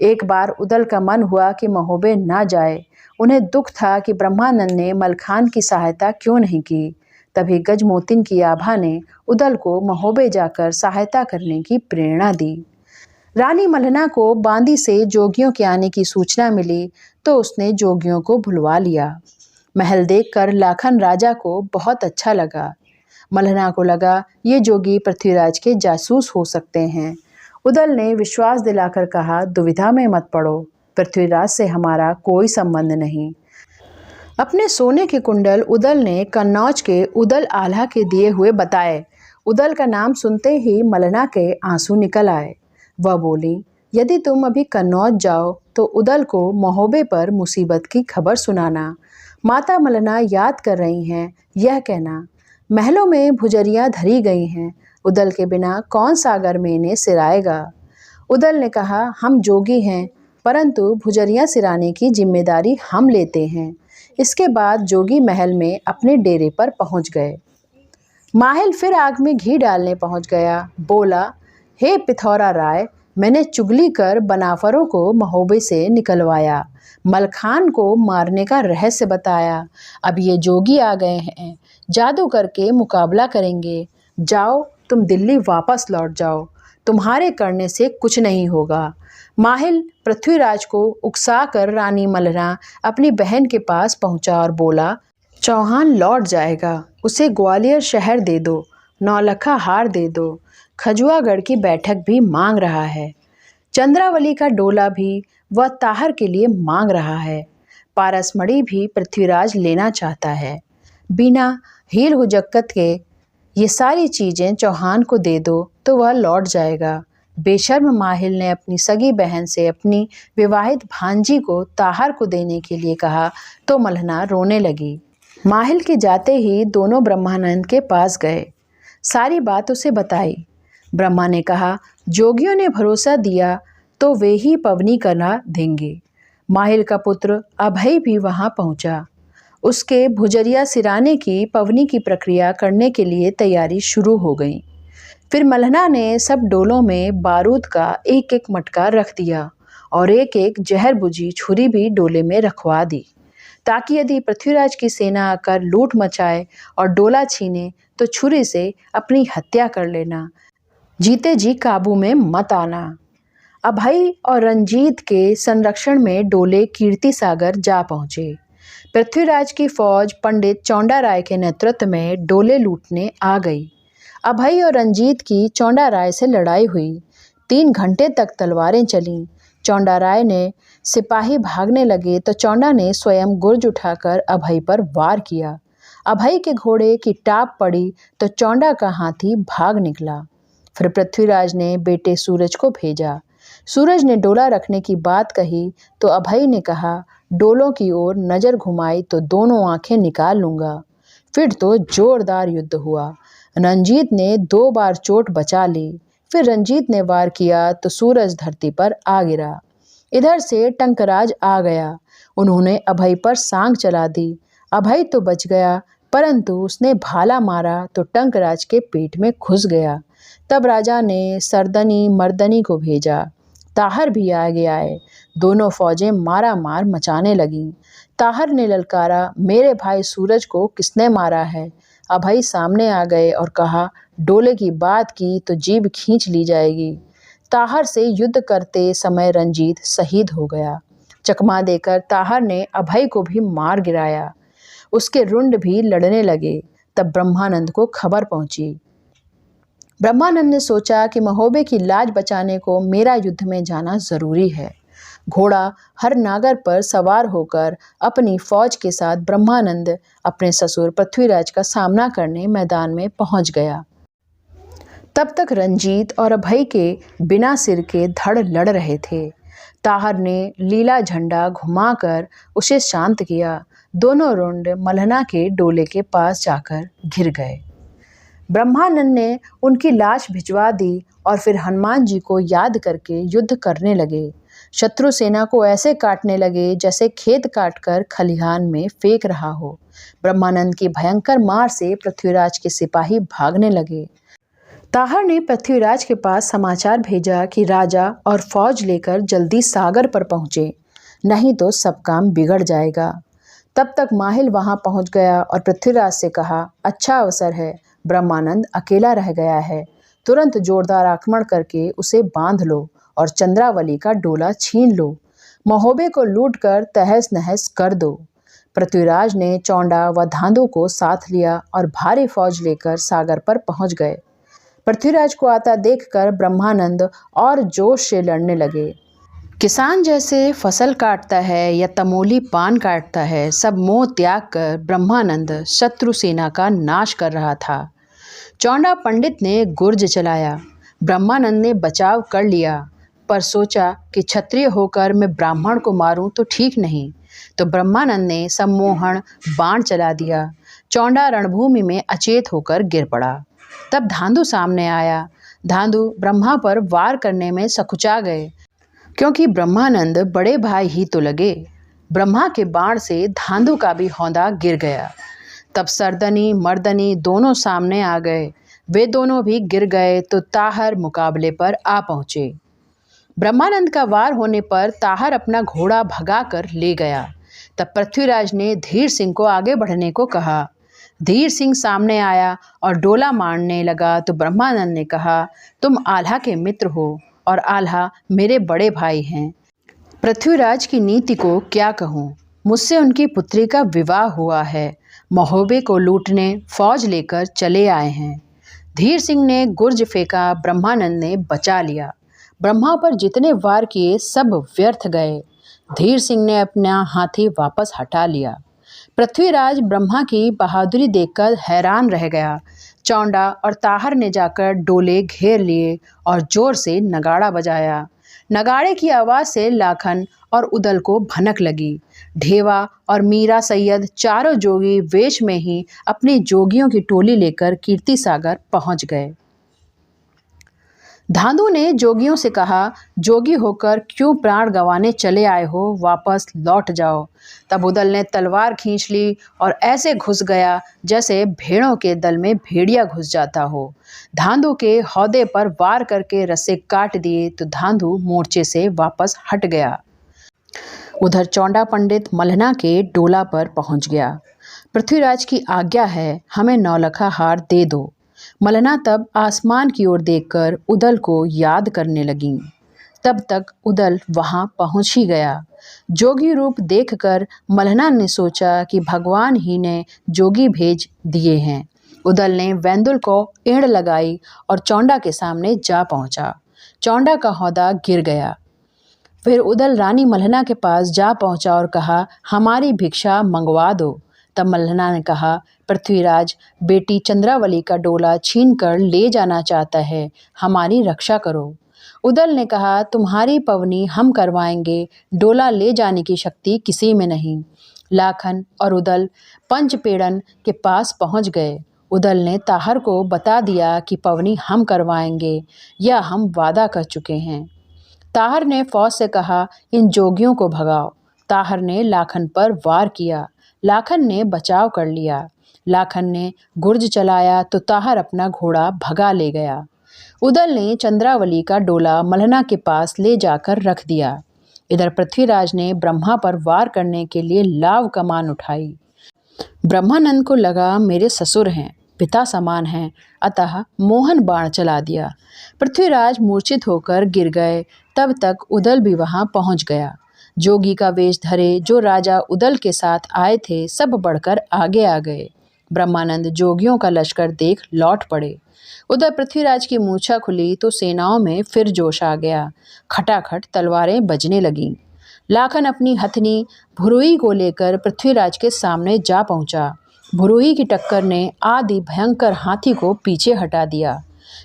एक बार उदल का मन हुआ कि महोबे ना जाए। उन्हें दुख था कि ब्रह्मानंद ने मलखान की सहायता क्यों नहीं की। तभी गजमोतिन की आभा ने उदल को महोबे जाकर सहायता करने की प्रेरणा दी। रानी मल्हना को बांदी से जोगियों के आने की सूचना मिली तो उसने जोगियों को बुलवा लिया। महल देखकर लाखन राजा को बहुत अच्छा लगा। मल्हना को लगा ये जोगी पृथ्वीराज के जासूस हो सकते हैं। उदल ने विश्वास दिलाकर कहा, दुविधा में मत पड़ो, पृथ्वीराज से हमारा कोई संबंध नहीं। अपने सोने के कुंडल उदल ने कन्नौज के उदल आल्हा के दिए हुए बताए। उदल का नाम सुनते ही मल्हना के आंसू निकल आए। वह बोली, यदि तुम अभी कन्नौज जाओ तो उदल को महोबे पर मुसीबत की खबर सुनाना। माता मल्हना याद कर रही हैं, यह कहना, महलों में भुजरियाँ धरी गई हैं, उदल के बिना कौन सागर में इन्हें सिराएगा। उदल ने कहा, हम जोगी हैं, परंतु भुजरियाँ सिराने की जिम्मेदारी हम लेते हैं। इसके बाद जोगी महल में अपने डेरे पर पहुंच गए। माहिल फिर आग में घी डालने पहुंच गया। बोला, हे पिथौरा राय, मैंने चुगली कर बनाफरों को महोबे से निकलवाया, मलखान को मारने का रहस्य बताया। अब ये जोगी आ गए हैं, जादू करके मुकाबला करेंगे। जाओ, तुम दिल्ली वापस लौट जाओ, तुम्हारे करने से कुछ नहीं होगा। माहिल पृथ्वीराज को उकसाकर रानी मल्हना अपनी बहन के पास पहुंचा और बोला, चौहान लौट जाएगा, उसे ग्वालियर शहर दे दो, नौलखा हार दे दो, खजुआगढ़ की बैठक भी मांग रहा है, चंद्रावली का डोला भी वह ताहर के लिए मांग रहा है, पारसमढ़ी भी पृथ्वीराज लेना चाहता है। बिना हील हुजक्कत के ये सारी चीज़ें चौहान को दे दो तो वह लौट जाएगा। बेशर्म माहिल ने अपनी सगी बहन से अपनी विवाहित भांजी को ताहर को देने के लिए कहा तो मल्हना रोने लगी। माहिल के जाते ही दोनों ब्रह्मानंद के पास गए, सारी बात उसे बताई। ब्रह्मा ने कहा, जोगियों ने भरोसा दिया तो वे ही पवनी करा देंगे। माहिल का पुत्र अभय भी वहां पहुंचा। उसके भुजरिया सिराने की पवनी की प्रक्रिया करने के लिए तैयारी शुरू हो गई। फिर मल्हना ने सब डोलों में बारूद का एक एक मटका रख दिया और एक एक जहर बुझी छुरी भी डोले में रखवा दी, ताकि यदि पृथ्वीराज की सेना आकर लूट मचाए और डोला छीने तो छुरी से अपनी हत्या कर लेना, जीते जी काबू में मत आना। अभय और रंजीत के संरक्षण में डोले कीर्ति सागर जा पहुंचे। पृथ्वीराज की फौज पंडित चौंडा राय के नेतृत्व में डोले लूटने आ गई। अभय और रंजीत की चौंडा राय से लड़ाई हुई। 3 घंटे तक तलवारें चलीं। चौंडा राय ने सिपाही भागने लगे तो चौंडा ने स्वयं गुर्ज उठाकर अभय पर वार किया। अभय के घोड़े की टाप पड़ी तो चौंडा का हाथी भाग निकला। फिर पृथ्वीराज ने बेटे सूरज को भेजा। सूरज ने डोला रखने की बात कही तो अभय ने कहा, डोलों की ओर नजर घुमाई तो दोनों आंखें निकाल लूंगा। फिर तो जोरदार युद्ध हुआ। रंजीत ने 2 बार चोट बचा ली। फिर रंजीत ने वार किया तो सूरज धरती पर आ गिरा। इधर से टंकराज आ गया। उन्होंने अभय पर सांग चला दी। अभय तो बच गया, परंतु उसने भाला मारा तो टंकराज के पेट में घुस गया। तब राजा ने सरदनी मर्दनी को भेजा। ताहर भी आगे आए। दोनों फौजें मारा मार मचाने लगीं। ताहर ने ललकारा, मेरे भाई सूरज को किसने मारा है? अभय सामने आ गए और कहा, डोले की बात की तो जीभ खींच ली जाएगी। ताहर से युद्ध करते समय रंजीत शहीद हो गया। चकमा देकर ताहर ने अभय को भी मार गिराया। उसके रुंड भी लड़ने लगे। तब ब्रह्मानंद को खबर पहुंची। ब्रह्मानंद ने सोचा कि महोबे की लाज बचाने को मेरा युद्ध में जाना जरूरी है। घोड़ा हर नागर पर सवार होकर अपनी फौज के साथ ब्रह्मानंद अपने ससुर पृथ्वीराज का सामना करने मैदान में पहुंच गया। तब तक रंजीत और अभय के बिना सिर के धड़ लड़ रहे थे। ताहर ने लीला झंडा घुमाकर उसे शांत किया। दोनों रुंड मल्हना के डोले के पास जाकर घिर गए। ब्रह्मानंद ने उनकी लाश भिजवा दी और फिर हनुमान जी को याद करके युद्ध करने लगे। शत्रु सेना को ऐसे काटने लगे जैसे खेत काटकर खलिहान में फेंक रहा हो। ब्रह्मानंद की भयंकर मार से पृथ्वीराज के सिपाही भागने लगे। ताहर ने पृथ्वीराज के पास समाचार भेजा कि राजा और फौज लेकर जल्दी सागर पर पहुंचे, नहीं तो सब काम बिगड़ जाएगा। तब तक माहिल वहां पहुंच गया और पृथ्वीराज से कहा, अच्छा अवसर है, ब्रह्मानंद अकेला रह गया है, तुरंत जोरदार आक्रमण करके उसे बांध लो और चंद्रावली का डोला छीन लो। महोबे को लूटकर तहस नहस कर दो। पृथ्वीराज ने चौंडा व धांधु को साथ लिया और भारी फौज लेकर सागर पर पहुंच गए। पृथ्वीराज को आता देखकर ब्रह्मानंद और जोश से लड़ने लगे। किसान जैसे फसल काटता है या तमोली पान काटता है, सब मोह त्याग कर ब्रह्मानंद शत्रु सेना का नाश कर रहा था। चौंडा पंडित ने गुर्ज चलाया। ब्रह्मानंद ने बचाव कर लिया, पर सोचा कि क्षत्रिय होकर मैं ब्राह्मण को मारूं तो ठीक नहीं, तो ब्रह्मानंद ने सम्मोहन बाण चला दिया। चौंडा रणभूमि में अचेत होकर गिर पड़ा। तब धांधु सामने आया। धांधु ब्रह्मा पर वार करने में सकुचा गए, क्योंकि ब्रह्मानंद बड़े भाई ही तो लगे। ब्रह्मा के बाण से धांधु का भी हौंदा गिर गया। तब सरदनी मर्दनी दोनों सामने आ गए। वे दोनों भी गिर गए तो ताहर मुकाबले पर आ पहुंचे। ब्रह्मानंद का वार होने पर ताहर अपना घोड़ा भगाकर ले गया। तब पृथ्वीराज ने धीर सिंह को आगे बढ़ने को कहा। धीर सिंह सामने आया और डोला मारने लगा तो ब्रह्मानंद ने कहा, तुम आल्हा के मित्र हो और आल्हा मेरे बड़े भाई हैं। पृथ्वीराज की नीति को क्या कहूँ, मुझसे उनकी पुत्री का विवाह हुआ है। महोबे को लूटने फौज लेकर चले आए हैं। धीर सिंह ने गुर्ज फेंका, ब्रह्मानंद ने बचा लिया। ब्रह्मा पर जितने वार किए सब व्यर्थ गए। धीर सिंह ने अपना हाथी वापस हटा लिया। पृथ्वीराज ब्रह्मा की बहादुरी देखकर हैरान रह गया। चौंडा और ताहर ने जाकर डोले घेर लिए और जोर से नगाड़ा बजाया। नगाड़े की आवाज़ से लाखन और उदल को भनक लगी। ढेवा और मीरा सैयद चारों जोगी वेश में ही अपनी जोगियों की टोली लेकर कीर्ति सागर पहुंच गए। धांधु ने जोगियों से कहा, जोगी होकर क्यों प्राण गंवाने चले आए हो, वापस लौट जाओ। तब उदल ने तलवार खींच ली और ऐसे घुस गया जैसे भेड़ों के दल में भेड़िया घुस जाता हो। धांधु के हौदे पर वार करके रस्से काट दिए तो धांधु मोर्चे से वापस हट गया। उधर चौंडा पंडित मल्हना के डोला पर पहुंच गया। पृथ्वीराज की आज्ञा है, हमें नौलखा हार दे दो। मल्हना तब आसमान की ओर देखकर उदल को याद करने लगी। तब तक उदल वहां पहुंच ही गया। जोगी रूप देखकर मल्हना ने सोचा कि भगवान ही ने जोगी भेज दिए हैं। उदल ने वेंदुल को एड़ लगाई और चौंडा के सामने जा पहुंचा। चौंडा का हौदा गिर गया। फिर उदल रानी मल्हना के पास जा पहुंचा और कहा, हमारी भिक्षा मंगवा दो। तब मल्हना ने कहा, पृथ्वीराज, बेटी चंद्रावली का डोला छीन कर ले जाना चाहता है, हमारी रक्षा करो। उदल ने कहा, तुम्हारी पवनी हम करवाएंगे, डोला ले जाने की शक्ति किसी में नहीं। लाखन और उदल पंचपेड़न के पास पहुंच गए। उदल ने ताहर को बता दिया कि पवनी हम करवाएंगे, या हम वादा कर चुके हैं। ताहर ने फौज से कहा, इन जोगियों को भगाओ। ताहर ने लाखन पर वार किया। लाखन ने बचाव कर लिया। लाखन ने गुर्ज चलाया तो ताहर अपना घोड़ा भगा ले गया। उदल ने चंद्रावली का डोला मल्हना के पास ले जाकर रख दिया। इधर पृथ्वीराज ने ब्रह्मा पर वार करने के लिए लाव कमान उठाई। ब्रह्मानंद को लगा मेरे ससुर हैं, पिता समान हैं, अतः मोहन बाण चला दिया। पृथ्वीराज मूर्छित होकर गिर गए। तब तक उदल भी वहां पहुंच गया। जोगी का वेश धरे जो राजा उदल के साथ आए थे सब बढ़कर आगे आ गए। ब्रह्मानंद जोगियों का लश्कर देख लौट पड़े। उधर पृथ्वीराज की मूर्छा खुली तो सेनाओं में फिर जोश आ गया। खटाखट तलवारें बजने लगीं। लाखन अपनी हथनी भुरुई को लेकर पृथ्वीराज के सामने जा पहुंचा। भुरुई की टक्कर ने आदि भयंकर हाथी को पीछे हटा दिया।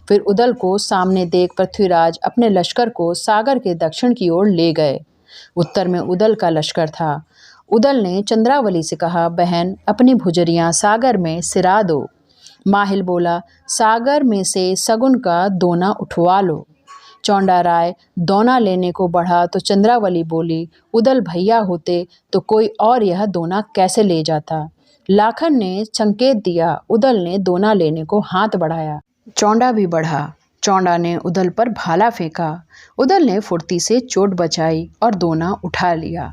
फिर उदल को सामने देख पृथ्वीराज अपने लश्कर को सागर के दक्षिण की ओर ले गए। उत्तर में उदल का लश्कर था। उदल ने चंद्रावली से कहा, बहन, अपनी भुजरियां सागर में सिरा दो। माहिल बोला, सागर में से सगुन का दोना उठवा लो। चौंडा राय दोना लेने को बढ़ा तो चंद्रावली बोली, उदल भैया होते तो कोई और यह दोना कैसे ले जाता। लाखन ने संकेत दिया। उदल ने दोना लेने को हाथ बढ़ाया। चौंडा भी बढ़ा। चौंडा ने उदल पर भाला फेंका। उदल ने फुर्ती से चोट बचाई और दोना उठा लिया।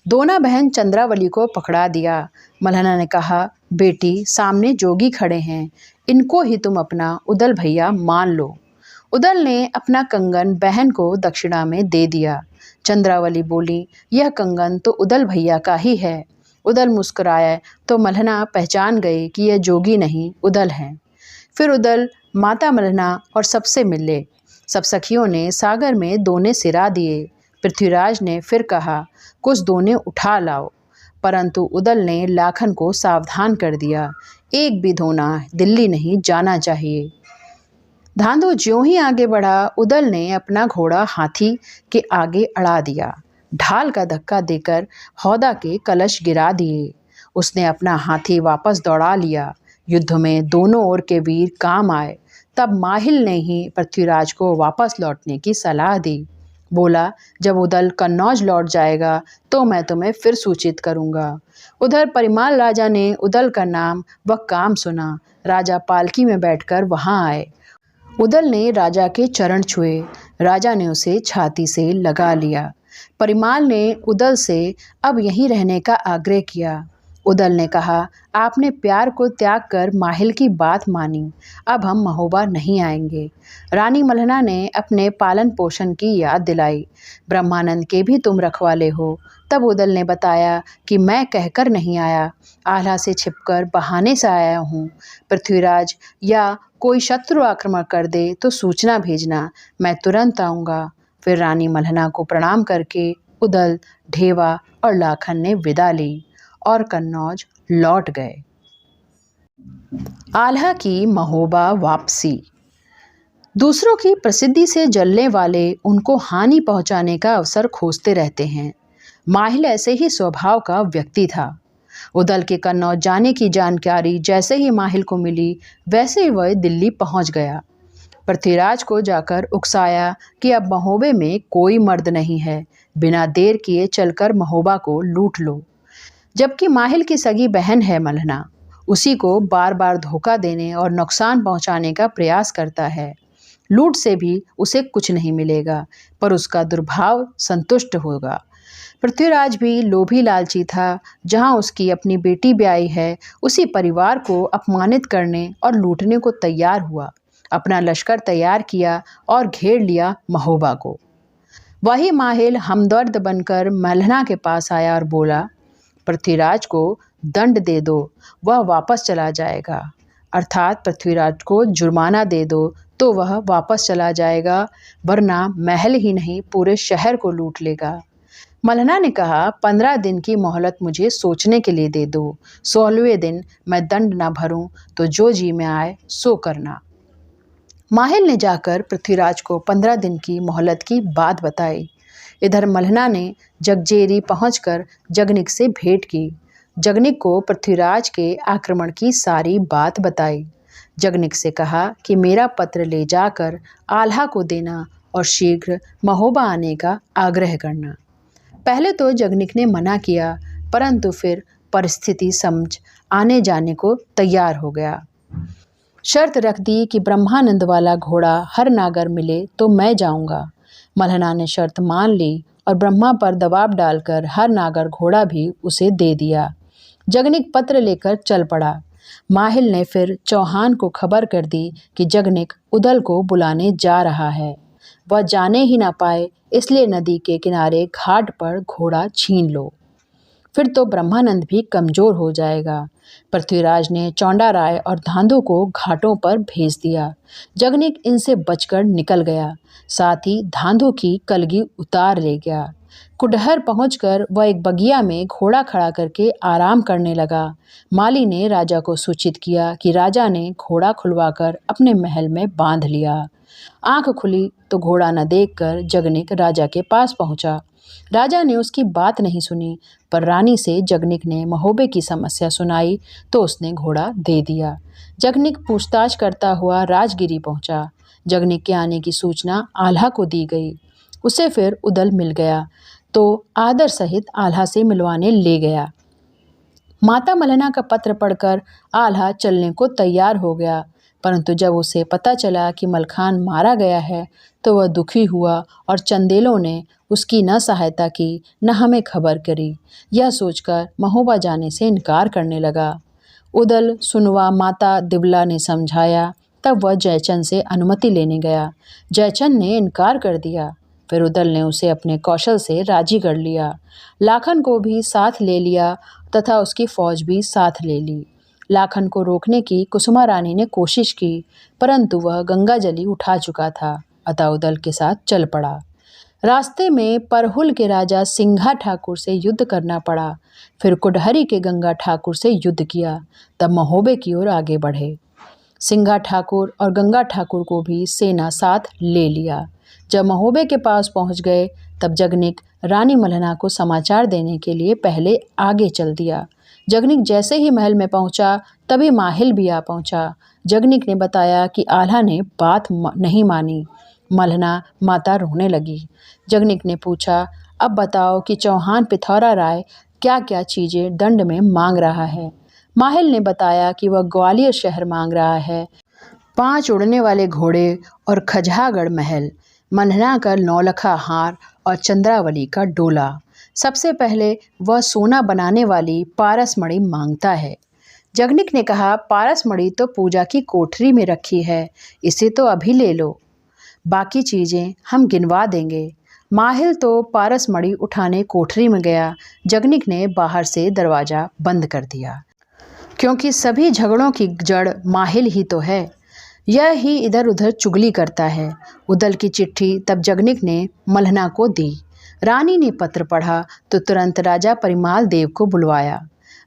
दोना बहन चंद्रावली को पकड़ा दिया। मल्हना ने कहा, बेटी, सामने जोगी खड़े हैं, इनको ही तुम अपना उदल भैया मान लो। उदल ने अपना कंगन बहन को दक्षिणा में दे दिया। चंद्रावली बोली, यह कंगन तो उदल भैया का ही है। उदल मुस्कुराया तो मल्हना पहचान गई कि यह जोगी नहीं उदल हैं। फिर उदल माता मल्हना और सबसे मिले। सब सखियों ने सागर में दोने सिरा दिए। पृथ्वीराज ने फिर कहा, कुछ दोने उठा लाओ, परंतु उदल ने लाखन को सावधान कर दिया, एक भी दोना दिल्ली नहीं जाना चाहिए। धांधो ज्यों ही आगे बढ़ा, उदल ने अपना घोड़ा हाथी के आगे अड़ा दिया। ढाल का धक्का देकर हौदा के कलश गिरा दिए। उसने अपना हाथी वापस दौड़ा लिया। युद्ध में दोनों ओर के वीर काम आए। तब माहिल ने ही पृथ्वीराज को वापस लौटने की सलाह दी। बोला, जब उदल कन्नौज लौट जाएगा तो मैं तुम्हें फिर सूचित करूंगा। उधर परिमाल राजा ने उदल का नाम व काम सुना। राजा पालकी में बैठकर वहां आए। उदल ने राजा के चरण छुए। राजा ने उसे छाती से लगा लिया। परिमाल ने उदल से अब यहीं रहने का आग्रह किया। उदल ने कहा, आपने प्यार को त्याग कर माहिल की बात मानी, अब हम महोबा नहीं आएंगे। रानी मल्हना ने अपने पालन पोषण की याद दिलाई। ब्रह्मानंद के भी तुम रखवाले हो। तब उदल ने बताया कि मैं कहकर नहीं आया, आल्हा से छिपकर बहाने से आया हूँ। पृथ्वीराज या कोई शत्रु आक्रमण कर दे तो सूचना भेजना, मैं तुरंत आऊँगा। फिर रानी मल्हना को प्रणाम करके उदल, ढेवा और लाखन ने विदा ली और कन्नौज लौट गए। आल्हा की महोबा वापसी। दूसरों की प्रसिद्धि से जलने वाले उनको हानि पहुंचाने का अवसर खोजते रहते हैं। माहिल ऐसे ही स्वभाव का व्यक्ति था। उदल के कन्नौज जाने की जानकारी जैसे ही माहिल को मिली वैसे ही वह दिल्ली पहुंच गया। पृथ्वीराज को जाकर उकसाया कि अब महोबे में कोई मर्द नहीं है, बिना देर किए चलकर महोबा को लूट लो। जबकि माहिल की सगी बहन है मल्हना, उसी को बार बार धोखा देने और नुकसान पहुंचाने का प्रयास करता है। लूट से भी उसे कुछ नहीं मिलेगा, पर उसका दुर्भाव संतुष्ट होगा। पृथ्वीराज भी लोभी लालची था। जहां उसकी अपनी बेटी ब्याई है, उसी परिवार को अपमानित करने और लूटने को तैयार हुआ। अपना लश्कर तैयार किया और घेर लिया महोबा को। वही माहिल हमदर्द बनकर मल्हना के पास आया और बोला, पृथ्वीराज को दंड दे दो, वह वापस चला जाएगा। अर्थात पृथ्वीराज को जुर्माना दे दो तो वह वापस चला जाएगा, वरना महल ही नहीं पूरे शहर को लूट लेगा। मल्हना ने कहा, 15 दिन की मोहलत मुझे सोचने के लिए दे दो। 16वें दिन मैं दंड न भरूं तो जो जी में आए सो करना। माहिल ने जाकर पृथ्वीराज को 15 दिन की मोहलत की बात बताई। इधर मल्हना ने जगजेरी पहुंचकर जगनिक से भेंट की। जगनिक को पृथ्वीराज के आक्रमण की सारी बात बताई। जगनिक से कहा कि मेरा पत्र ले जाकर आल्हा को देना और शीघ्र महोबा आने का आग्रह करना। पहले तो जगनिक ने मना किया, परंतु फिर परिस्थिति समझ आने जाने को तैयार हो गया। शर्त रख दी कि ब्रह्मानंद वाला घोड़ा हर नागर मिले तो मैं जाऊंगा। मल्हना ने शर्त मान ली और ब्रह्मा पर दबाव डालकर हर नागर घोड़ा भी उसे दे दिया। जगनिक पत्र लेकर चल पड़ा। माहिल ने फिर चौहान को खबर कर दी कि जगनिक उदल को बुलाने जा रहा है। वह जाने ही ना पाए, इसलिए नदी के किनारे घाट पर घोड़ा छीन लो, फिर तो ब्रह्मानंद भी कमजोर हो जाएगा। पृथ्वीराज ने चौंडा राय और धांधु को घाटों पर भेज दिया। जगनिक इनसे बचकर निकल गया, साथ ही धांधु की कलगी उतार ले गया। कुडहर पहुंचकर वह एक बगिया में घोड़ा खड़ा करके आराम करने लगा। माली ने राजा को सूचित किया कि राजा ने घोड़ा खुलवाकर अपने महल में बांध लिया। आंख खुली तो घोड़ा न देखकर जगनिक राजा के पास पहुंचा। राजा ने उसकी बात नहीं सुनी, पर रानी से जगनिक ने महोबे की समस्या सुनाई तो उसने घोड़ा दे दिया। जगनिक पूछताछ करता हुआ राजगिरी पहुंचा। जगनिक के आने की सूचना आल्हा को दी गई। उसे फिर उदल मिल गया तो आदर सहित आल्हा से मिलवाने ले गया। माता मल्हना का पत्र पढ़कर आल्हा चलने को तैयार हो गया, परंतु जब उसे पता चला कि मलखान मारा गया है तो वह दुखी हुआ और चंदेलों ने उसकी न सहायता की न हमें खबर करी। यह सोचकर महोबा जाने से इनकार करने लगा। उदल सुनवा माता दिवला ने समझाया, तब वह जयचंद से अनुमति लेने गया। जयचंद ने इनकार कर दिया। फिर उदल ने उसे अपने कौशल से राजी कर लिया। लाखन को भी साथ ले लिया तथा उसकी फौज भी साथ ले ली। लाखन को रोकने की कुसुमा रानी ने कोशिश की, परंतु वह गंगाजली उठा चुका था, अतः उदल के साथ चल पड़ा। रास्ते में परहुल के राजा सिंघा ठाकुर से युद्ध करना पड़ा। फिर कुडहरी के गंगा ठाकुर से युद्ध किया, तब महोबे की ओर आगे बढ़े। सिंघा ठाकुर और गंगा ठाकुर को भी सेना साथ ले लिया। जब महोबे के पास पहुंच गए तब जगनिक रानी मल्हना को समाचार देने के लिए पहले आगे चल दिया। जगनिक जैसे ही महल में पहुंचा तभी माहिल भी आ पहुंचा। जगनिक ने बताया कि आल्हा ने बात नहीं मानी। मल्हना माता रोने लगी। जगनिक ने पूछा, अब बताओ कि चौहान पिथौरा राय क्या क्या चीज़ें दंड में मांग रहा है। माहिल ने बताया कि वह ग्वालियर शहर मांग रहा है, 5 उड़ने वाले घोड़े और खजहागढ़ महल, मल्हना का 9 लखा हार और चंद्रावली का डोला। सबसे पहले वह सोना बनाने वाली पारसमणि मांगता है। जगनिक ने कहा, पारसमणि तो पूजा की कोठरी में रखी है, इसे तो अभी ले लो, बाकी चीज़ें हम गिनवा देंगे। माहिल तो पारसमणि उठाने कोठरी में गया। जगनिक ने बाहर से दरवाज़ा बंद कर दिया, क्योंकि सभी झगड़ों की जड़ माहिल ही तो है। यह ही इधर उधर चुगली करता है। उदल की चिट्ठी तब जगनिक ने मल्हना को दी। रानी ने पत्र पढ़ा तो तुरंत राजा परिमाल देव को बुलवाया।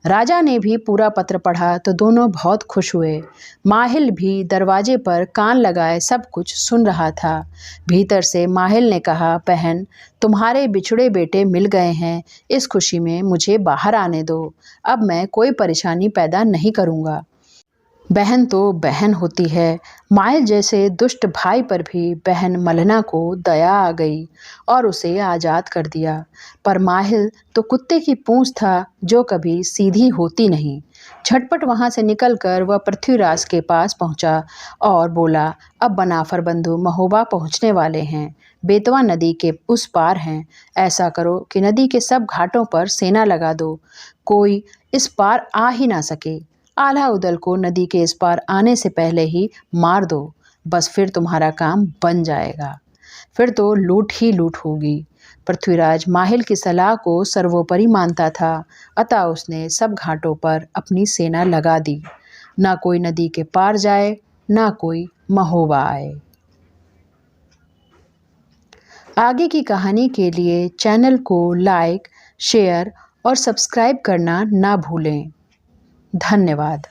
राजा ने भी पूरा पत्र पढ़ा तो दोनों बहुत खुश हुए। माहिल भी दरवाजे पर कान लगाए सब कुछ सुन रहा था। भीतर से माहिल ने कहा, बहन, तुम्हारे बिछड़े बेटे मिल गए हैं, इस खुशी में मुझे बाहर आने दो। अब मैं कोई परेशानी पैदा नहीं करूँगा। बहन तो बहन होती है। माहिल जैसे दुष्ट भाई पर भी बहन मल्हना को दया आ गई और उसे आज़ाद कर दिया। पर माहिल तो कुत्ते की पूंछ था जो कभी सीधी होती नहीं। झटपट वहाँ से निकलकर वह पृथ्वीराज के पास पहुँचा और बोला, अब बनाफर बंधु महोबा पहुँचने वाले हैं, बेतवा नदी के उस पार हैं। ऐसा करो कि नदी के सब घाटों पर सेना लगा दो, कोई इस पार आ ही ना सके। आल्हा उदल को नदी के इस पार आने से पहले ही मार दो, बस फिर तुम्हारा काम बन जाएगा। फिर तो लूट ही लूट होगी। पृथ्वीराज माहिल की सलाह को सर्वोपरि मानता था, अतः उसने सब घाटों पर अपनी सेना लगा दी। ना कोई नदी के पार जाए, ना कोई महोबा आए। आगे की कहानी के लिए चैनल को लाइक, शेयर और सब्सक्राइब करना ना भूलें। धन्यवाद।